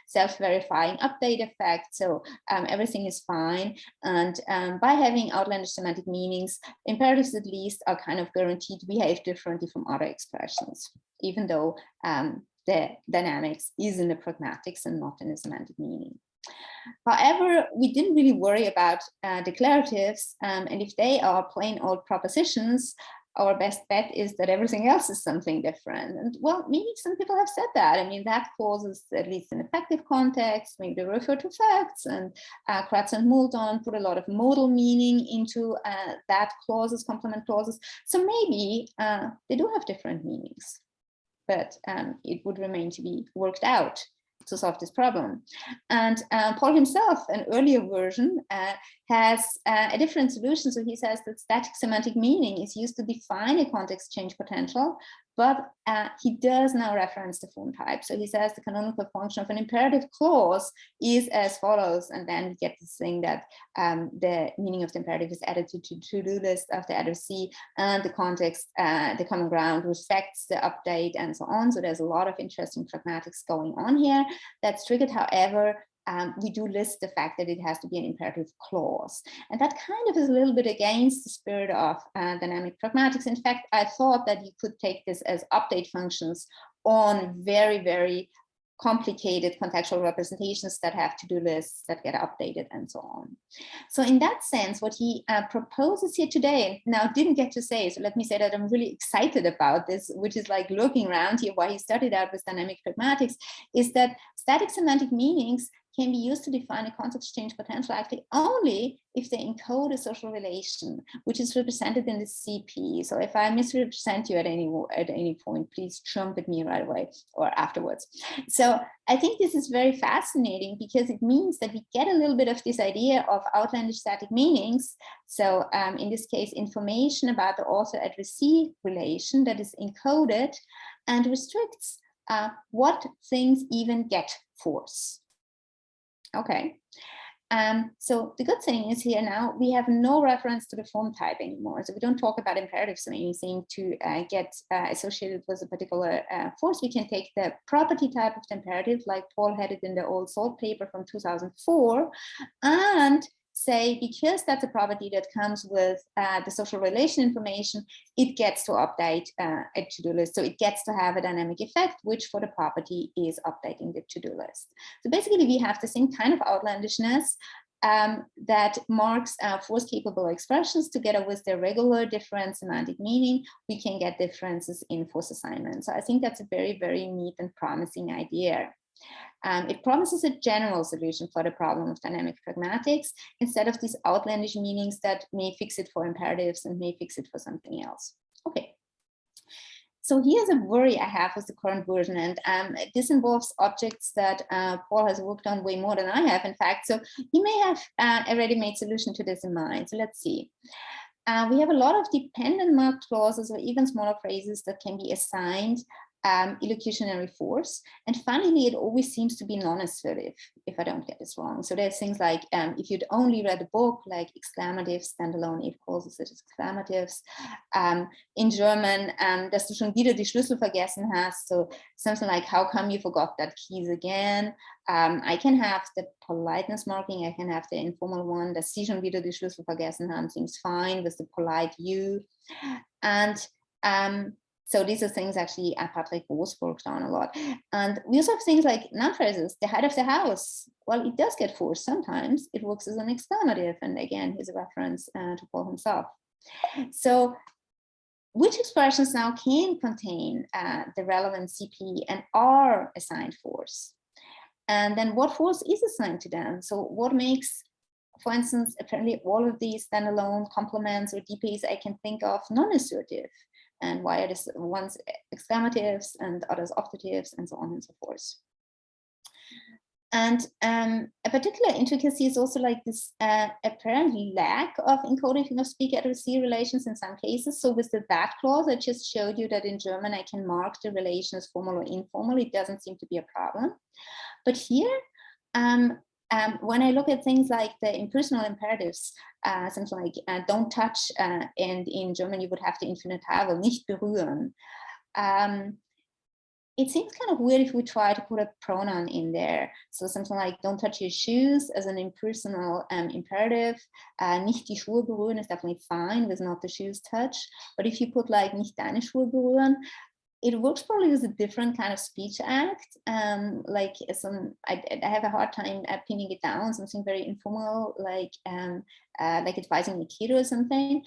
self-verifying update effect. So everything is fine. And by having outlandish semantic meanings, imperatives at least are kind of guaranteed to behave differently from other expressions, even though the dynamics is in the pragmatics and not in the semantic meaning. However, we didn't really worry about declaratives, and if they are plain old propositions, our best bet is that everything else is something different. And well, maybe some people have said that. I mean, that causes, at least in effective context, maybe they refer to facts, and Kratz and Moulton put a lot of modal meaning into that clauses, complement clauses. So maybe they do have different meanings, but it would remain to be worked out to solve this problem. And Paul himself, an earlier version, has a different solution. So he says that static semantic meaning is used to define a context change potential, but he does now reference the form type. So he says the canonical function of an imperative clause is as follows, and then we get this thing that the meaning of the imperative is added to the to-do list of the addressee, and the context, the common ground respects the update, and so on. So there's a lot of interesting pragmatics going on here. That's triggered, however, we do list the fact that it has to be an imperative clause. And that kind of is a little bit against the spirit of dynamic pragmatics. In fact, I thought that you could take this as update functions on very, very complicated contextual representations that have to-do lists that get updated and so on. So in that sense, what he proposes here today, now didn't get to say, so let me say that I'm really excited about this, which is like looking around here why he started out with dynamic pragmatics, is that static semantic meanings can be used to define a context change potential actually only if they encode a social relation, which is represented in the CP. So if I misrepresent you at any point, please jump at me right away or afterwards. So I think this is very fascinating because it means that we get a little bit of this idea of outlandish static meanings. So in this case, information about the author-addressee relation that is encoded and restricts what things even get force. Okay, so the good thing is here now we have no reference to the form type anymore. So we don't talk about imperatives or anything to get associated with a particular force. We can take the property type of the imperative, like Paul had it in the old SALT paper from 2004, and say, because that's a property that comes with the social relation information, it gets to update a to-do list. So it gets to have a dynamic effect, which for the property is updating the to-do list. So basically we have the same kind of outlandishness that marks force-capable expressions together with their regular different semantic meaning. We can get differences in force assignment. So I think that's a very, very neat and promising idea. It promises a general solution for the problem of dynamic pragmatics instead of these outlandish meanings that may fix it for imperatives and may fix it for something else. Okay. So here's a worry I have with the current version, and this involves objects that Paul has worked on way more than I have, in fact. So he may have a ready-made solution to this in mind. So let's see. We have a lot of dependent marked clauses or even smaller phrases that can be assigned illocutionary force, and funnily it always seems to be non-assertive, if I don't get this wrong. So there's things like if you'd only read a book, like exclamatives, standalone if clauses such as exclamatives. In German, dass du schon wieder die Schlüssel vergessen hast, so something like how come you forgot that keys again. I can have the politeness marking, I can have the informal one, dass sie schon wieder die Schlüssel vergessen haben, seems fine with the polite you. And so these are things actually Patrick Gross worked on a lot. And we also have things like noun phrases, the head of the house. Well, it does get forced sometimes. It works as an exclamative. And again, here's a reference to Paul himself. So which expressions now can contain the relevant CP and are assigned force? And then what force is assigned to them? So what makes, for instance, apparently all of these standalone complements or DPs I can think of non-assertive? And why are this ones exclamatives and others optatives and so on and so forth. And a particular intricacy is also like this apparently lack of encoding of speaker-addressee relations in some cases. So with the that clause, I just showed you that in German, I can mark the relation as formal or informal. It doesn't seem to be a problem. But here, when I look at things like the impersonal imperatives, something like don't touch, and in German you would have the Infinitive, nicht berühren. It seems kind of weird if we try to put a pronoun in there. So something like don't touch your shoes as an impersonal imperative. Nicht die Schuhe berühren is definitely fine with not the shoes touch. But if you put like nicht deine Schuhe berühren, it works probably with a different kind of speech act. Like I have a hard time pinning it down, something very informal, like advising a kid or something.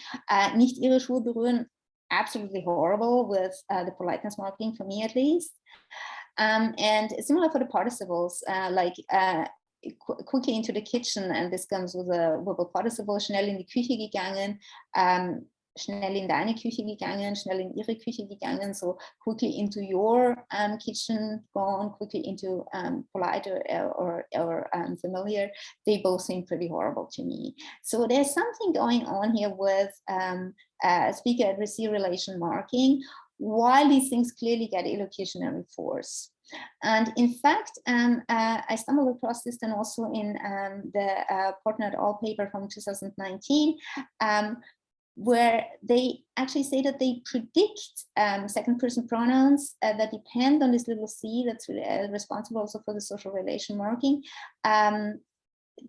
Nicht ihre Schuhe berühren, absolutely horrible with the politeness marking, for me at least. And similar for the participles, quickly into the kitchen, and this comes with a verbal participle, schnell in die Küche gegangen, schnell in deine Küche gegangen, schnell in ihre Küche gegangen, so quickly into your kitchen, gone, quickly into polite or familiar. They both seem pretty horrible to me. So there's something going on here with speaker-addressee relation marking, while these things clearly get illocutionary force. And in fact, I stumbled across this then also in the Portner et al. Paper from 2019, where they actually say that they predict second person pronouns that depend on this little c that's responsible also for the social relation marking.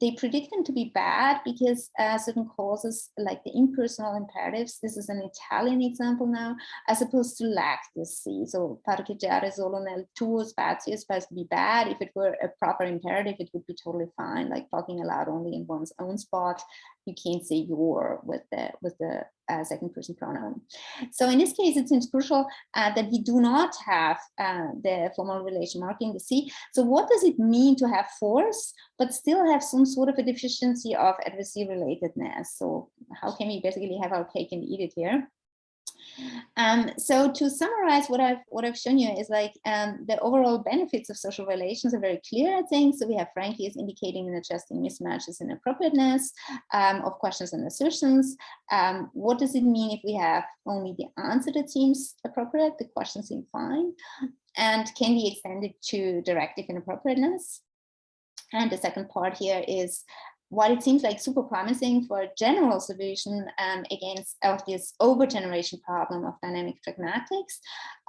They predict them to be bad because certain clauses like the impersonal imperatives, this is an Italian example now, are supposed to lack this C. So parcheggiare solo nel tuo spazio is supposed to be bad. If it were a proper imperative, it would be totally fine, like talking aloud only in one's own spot. You can't say your with the second person pronoun. So in this case, it seems crucial that we do not have the formal relation marking, the C. So what does it mean to have force, but still have some sort of a deficiency of adversary relatedness? So how can we basically have our cake and eat it here? So to summarize what I've shown you is like the overall benefits of social relations are very clear, I think. So we have frankly is indicating and adjusting mismatches in appropriateness of questions and assertions. What does it mean if we have only the answer that seems appropriate, the question seems fine, and can be extended to directive inappropriateness? And the second part here is, while it seems like super promising for a general solution against this overgeneration problem of dynamic pragmatics,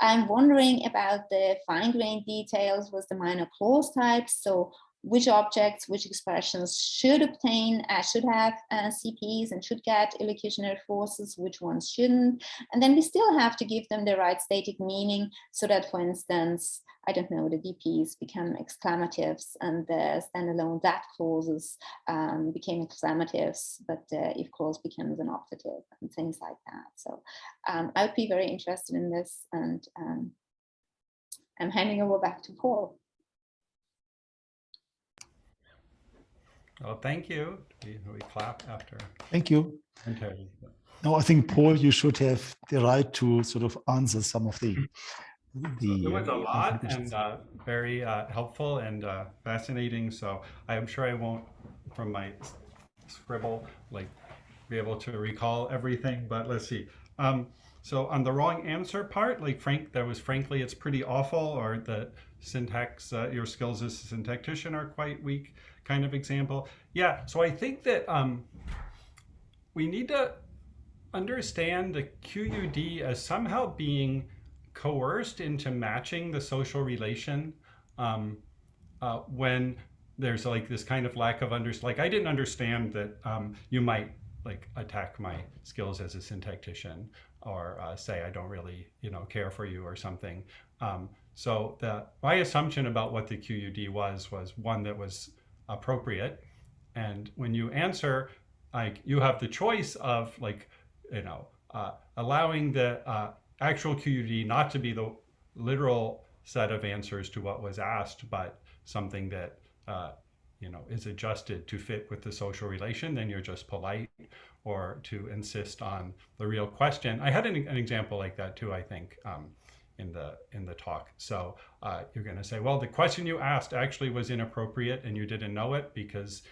I'm wondering about the fine-grained details with the minor clause types. So which objects, which expressions should obtain, should have CPs and should get illocutionary forces, which ones shouldn't. And then we still have to give them the right static meaning so that, for instance, I don't know, the DPs become exclamatives and the standalone that clauses became exclamatives, but the if clause becomes an optative and things like that. So I would be very interested in this, and I'm handing over back to Paul.
Well, thank you. We clap after.
Thank you.
Entirely.
No, I think, Paul, you should have the right to sort of answer some of the
There was a lot and very helpful and fascinating. So I'm sure I won't, from my scribble, like be able to recall everything. But let's see. So on the wrong answer part, like that was frankly, it's pretty awful, or the syntax, your skills as a syntactician are quite weak, kind of example. Yeah. So I think that we need to understand the QUD as somehow being coerced into matching the social relation when there's like this kind of lack of like I didn't understand that you might like attack my skills as a syntactician, or say I don't really care for you or something. So my assumption about what the QUD was one that was appropriate, and when you answer, like you have the choice of like allowing the actual QUD not to be the literal set of answers to what was asked, but something that is adjusted to fit with the social relation, then you're just polite, or to insist on the real question. I had an example like that too, I think, in the talk. So you're going to say, well, the question you asked actually was inappropriate and you didn't know it because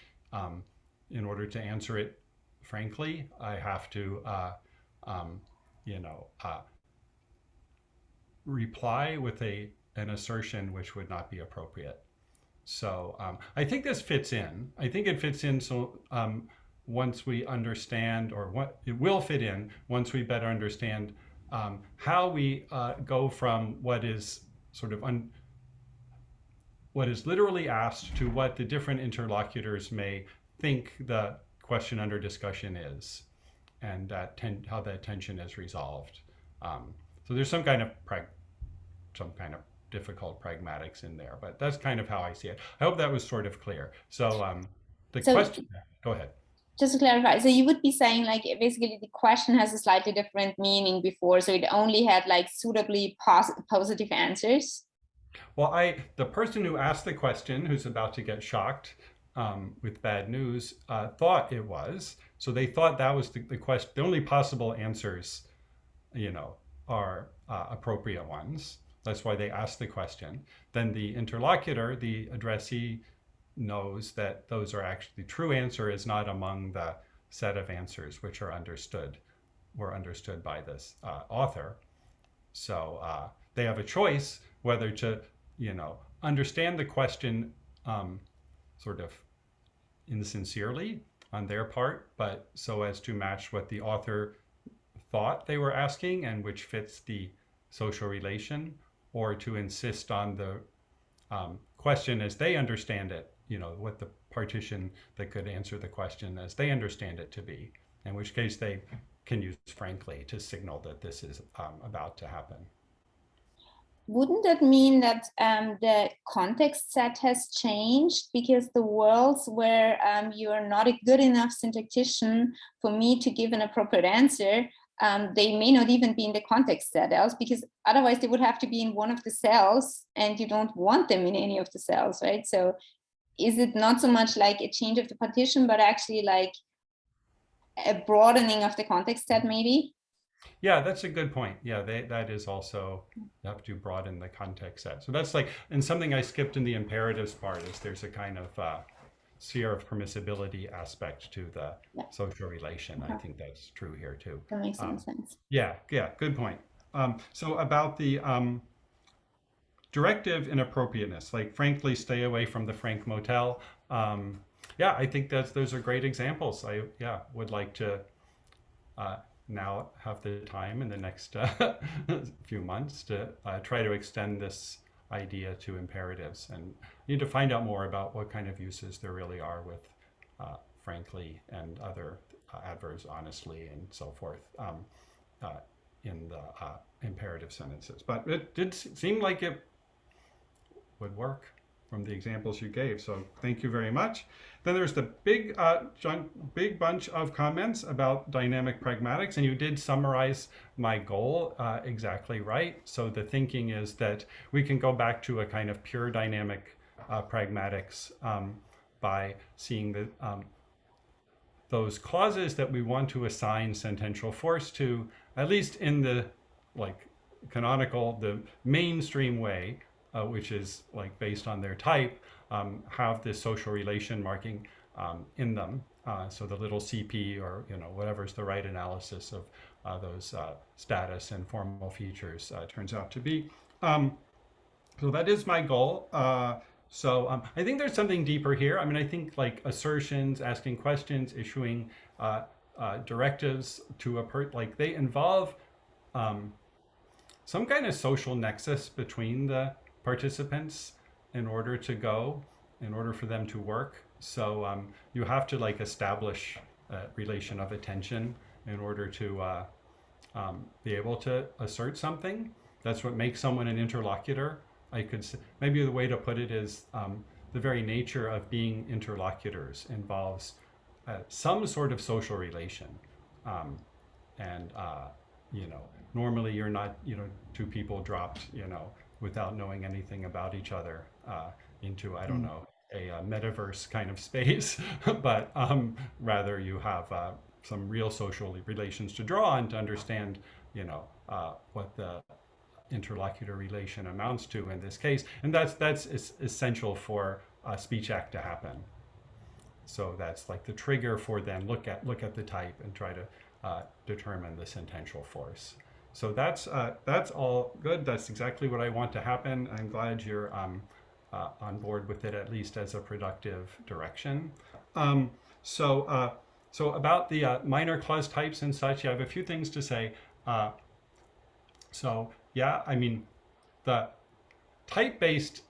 in order to answer it frankly, I have to reply with an assertion which would not be appropriate. So I think this fits in. I think it fits in. So once we understand, or what it will fit in once we better understand how we go from what is sort of what is literally asked to what the different interlocutors may think the question under discussion is, and how that tension is resolved. So there's some kind of difficult pragmatics in there, but that's kind of how I see it. I hope that was sort of clear. So question, go ahead.
Just to clarify, so you would be saying like basically the question has a slightly different meaning before, so it only had like suitably positive answers?
Well, the person who asked the question, who's about to get shocked with bad news, thought it was. So they thought that was the question. The only possible answers, are appropriate ones. That's why they asked the question. Then the interlocutor, the addressee, knows that those are actually, the true answer is not among the set of answers which were understood by this author. So they have a choice whether to, understand the question sort of insincerely on their part, but so as to match what the author thought they were asking and which fits the social relation, or to insist on the question as they understand it, what the partition that could answer the question as they understand it to be, in which case they can use frankly to signal that this is about to happen.
Wouldn't that mean that the context set has changed, because the worlds where you are not a good enough syntactician for me to give an appropriate answer, they may not even be in the context set else, because otherwise they would have to be in one of the cells and you don't want them in any of the cells, right? So is it not so much like a change of the partition, but actually like a broadening of the context set maybe?
Yeah, that's a good point. Yeah, that is also, you have to broaden the context set. So that's like, and something I skipped in the imperatives part is there's a kind of sphere of permissibility aspect to the social relation. I think that's true here too.
That makes sense.
Yeah, good point. So about the directive inappropriateness, like frankly, stay away from the Frank Motel. Yeah, I think those are great examples. I would like to now have the time in the next few months to try to extend this idea to imperatives, and need to find out more about what kind of uses there really are with frankly and other adverbs, honestly, and so forth in the imperative sentences. But it did seem like it would work from the examples you gave, so thank you very much. Then there's the big bunch of comments about dynamic pragmatics, and you did summarize my goal exactly right. So the thinking is that we can go back to a kind of pure dynamic pragmatics by seeing that those clauses that we want to assign sentential force to, at least in the canonical, the mainstream way, which is like based on their type, have this social relation marking in them. So the little CP, or whatever's the right analysis of those status and formal features turns out to be. So that is my goal. So I think there's something deeper here. I mean, I think like assertions, asking questions, issuing directives to a they involve some kind of social nexus between the participants in order for them to work. So you have to establish a relation of attention in order to be able to assert something. That's what makes someone an interlocutor. I could say, maybe the way to put it is the very nature of being interlocutors involves some sort of social relation. Normally you're not, two people dropped, without knowing anything about each other into, I don't know, a metaverse kind of space, but rather you have some real social relations to draw on to understand, what the interlocutor relation amounts to in this case, and that's essential for a speech act to happen. So that's like the trigger for then look at the type and try to determine the sentential force. So that's all good. That's exactly what I want to happen. I'm glad you're on board with it, at least as a productive direction. So about the minor clause types and such, I have a few things to say. So yeah, I mean, the type-based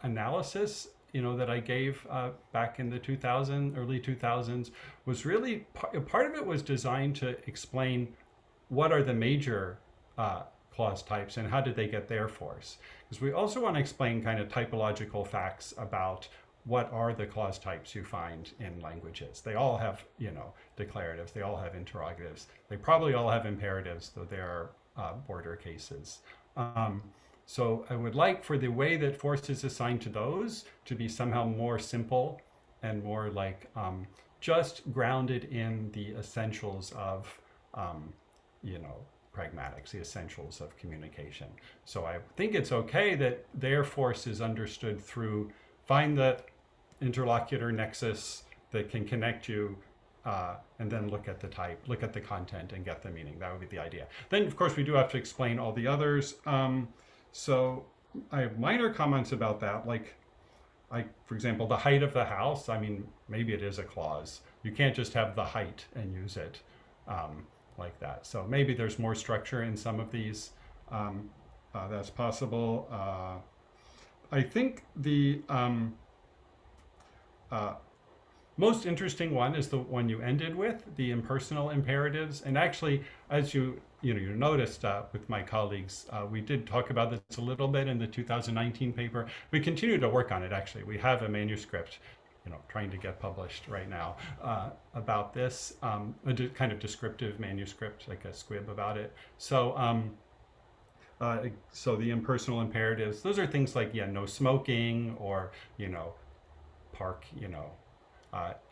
analysis, that I gave back in the early 2000s was really, part of it was designed to explain what are the major clause types and how did they get their force. Because we also want to explain kind of typological facts about what are the clause types you find in languages. They all have, declaratives, they all have interrogatives, they probably all have imperatives, though there are border cases. So I would like for the way that force is assigned to those to be somehow more simple and more like just grounded in the essentials of, pragmatics, the essentials of communication. So I think it's okay that their force is understood through find the interlocutor nexus that can connect you, and then look at the type, look at the content, and get the meaning. That would be the idea. Then, of course, we do have to explain all the others. So I have minor comments about that, like, for example, the height of the house. I mean, maybe it is a clause. You can't just have the height and use it like that. So maybe there's more structure in some of these. That's possible. I think the most interesting one is the one you ended with, the impersonal imperatives. And actually, as you noticed with my colleagues, we did talk about this a little bit in the 2019 paper. We continue to work on it, actually. We have a manuscript, trying to get published right now about this, a kind of descriptive manuscript, like a squib about it. So, so the impersonal imperatives, those are things like, no smoking, or, park,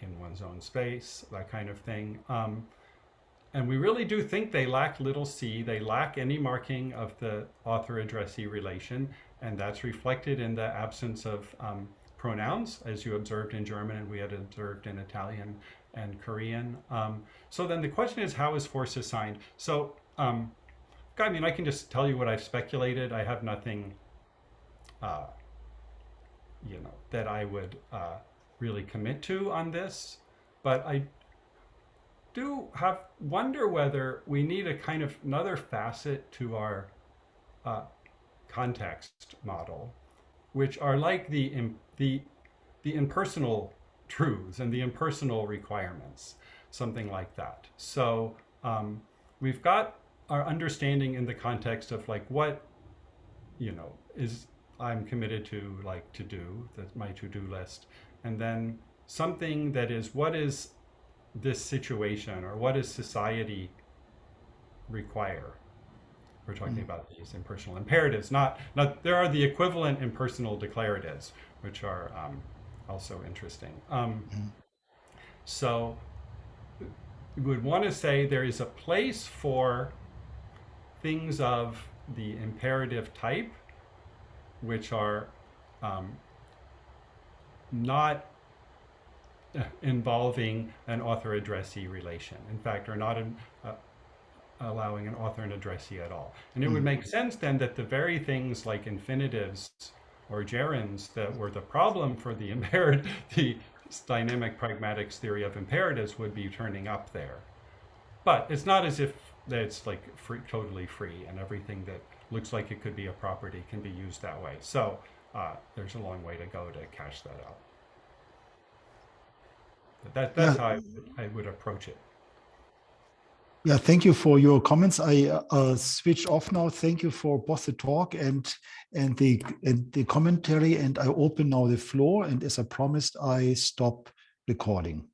in one's own space, that kind of thing. And we really do think they lack little c. They lack any marking of the author-addressee relation, and that's reflected in the absence of pronouns, as you observed in German and we had observed in Italian and Korean. So then the question is, how is force assigned? So, I mean, I can just tell you what I've speculated. I have nothing, that I would really commit to on this, but I do wonder whether we need a kind of another facet to our context model, which are like the impersonal truths and the impersonal requirements, something like that. So we've got our understanding in the context of like what is I'm committed to do, that's my to-do list, and then something that is what is this situation, or what does society require? We're talking about these impersonal imperatives. Not there are the equivalent impersonal declaratives, which are also interesting. So we would want to say there is a place for things of the imperative type, which are not involving an author-addressee relation. In fact, are not allowing an author and addressee at all. And it would make sense then that the very things like infinitives or gerunds that were the problem for the dynamic pragmatics theory of imperatives would be turning up there. But it's not as if it's like totally free, and everything that looks like it could be a property can be used that way. So there's a long way to go to cash that out. But that's how I would approach it.
Yeah, thank you for your comments. I switch off now. Thank you for both the talk and the commentary. And I open now the floor. And as I promised, I stop recording.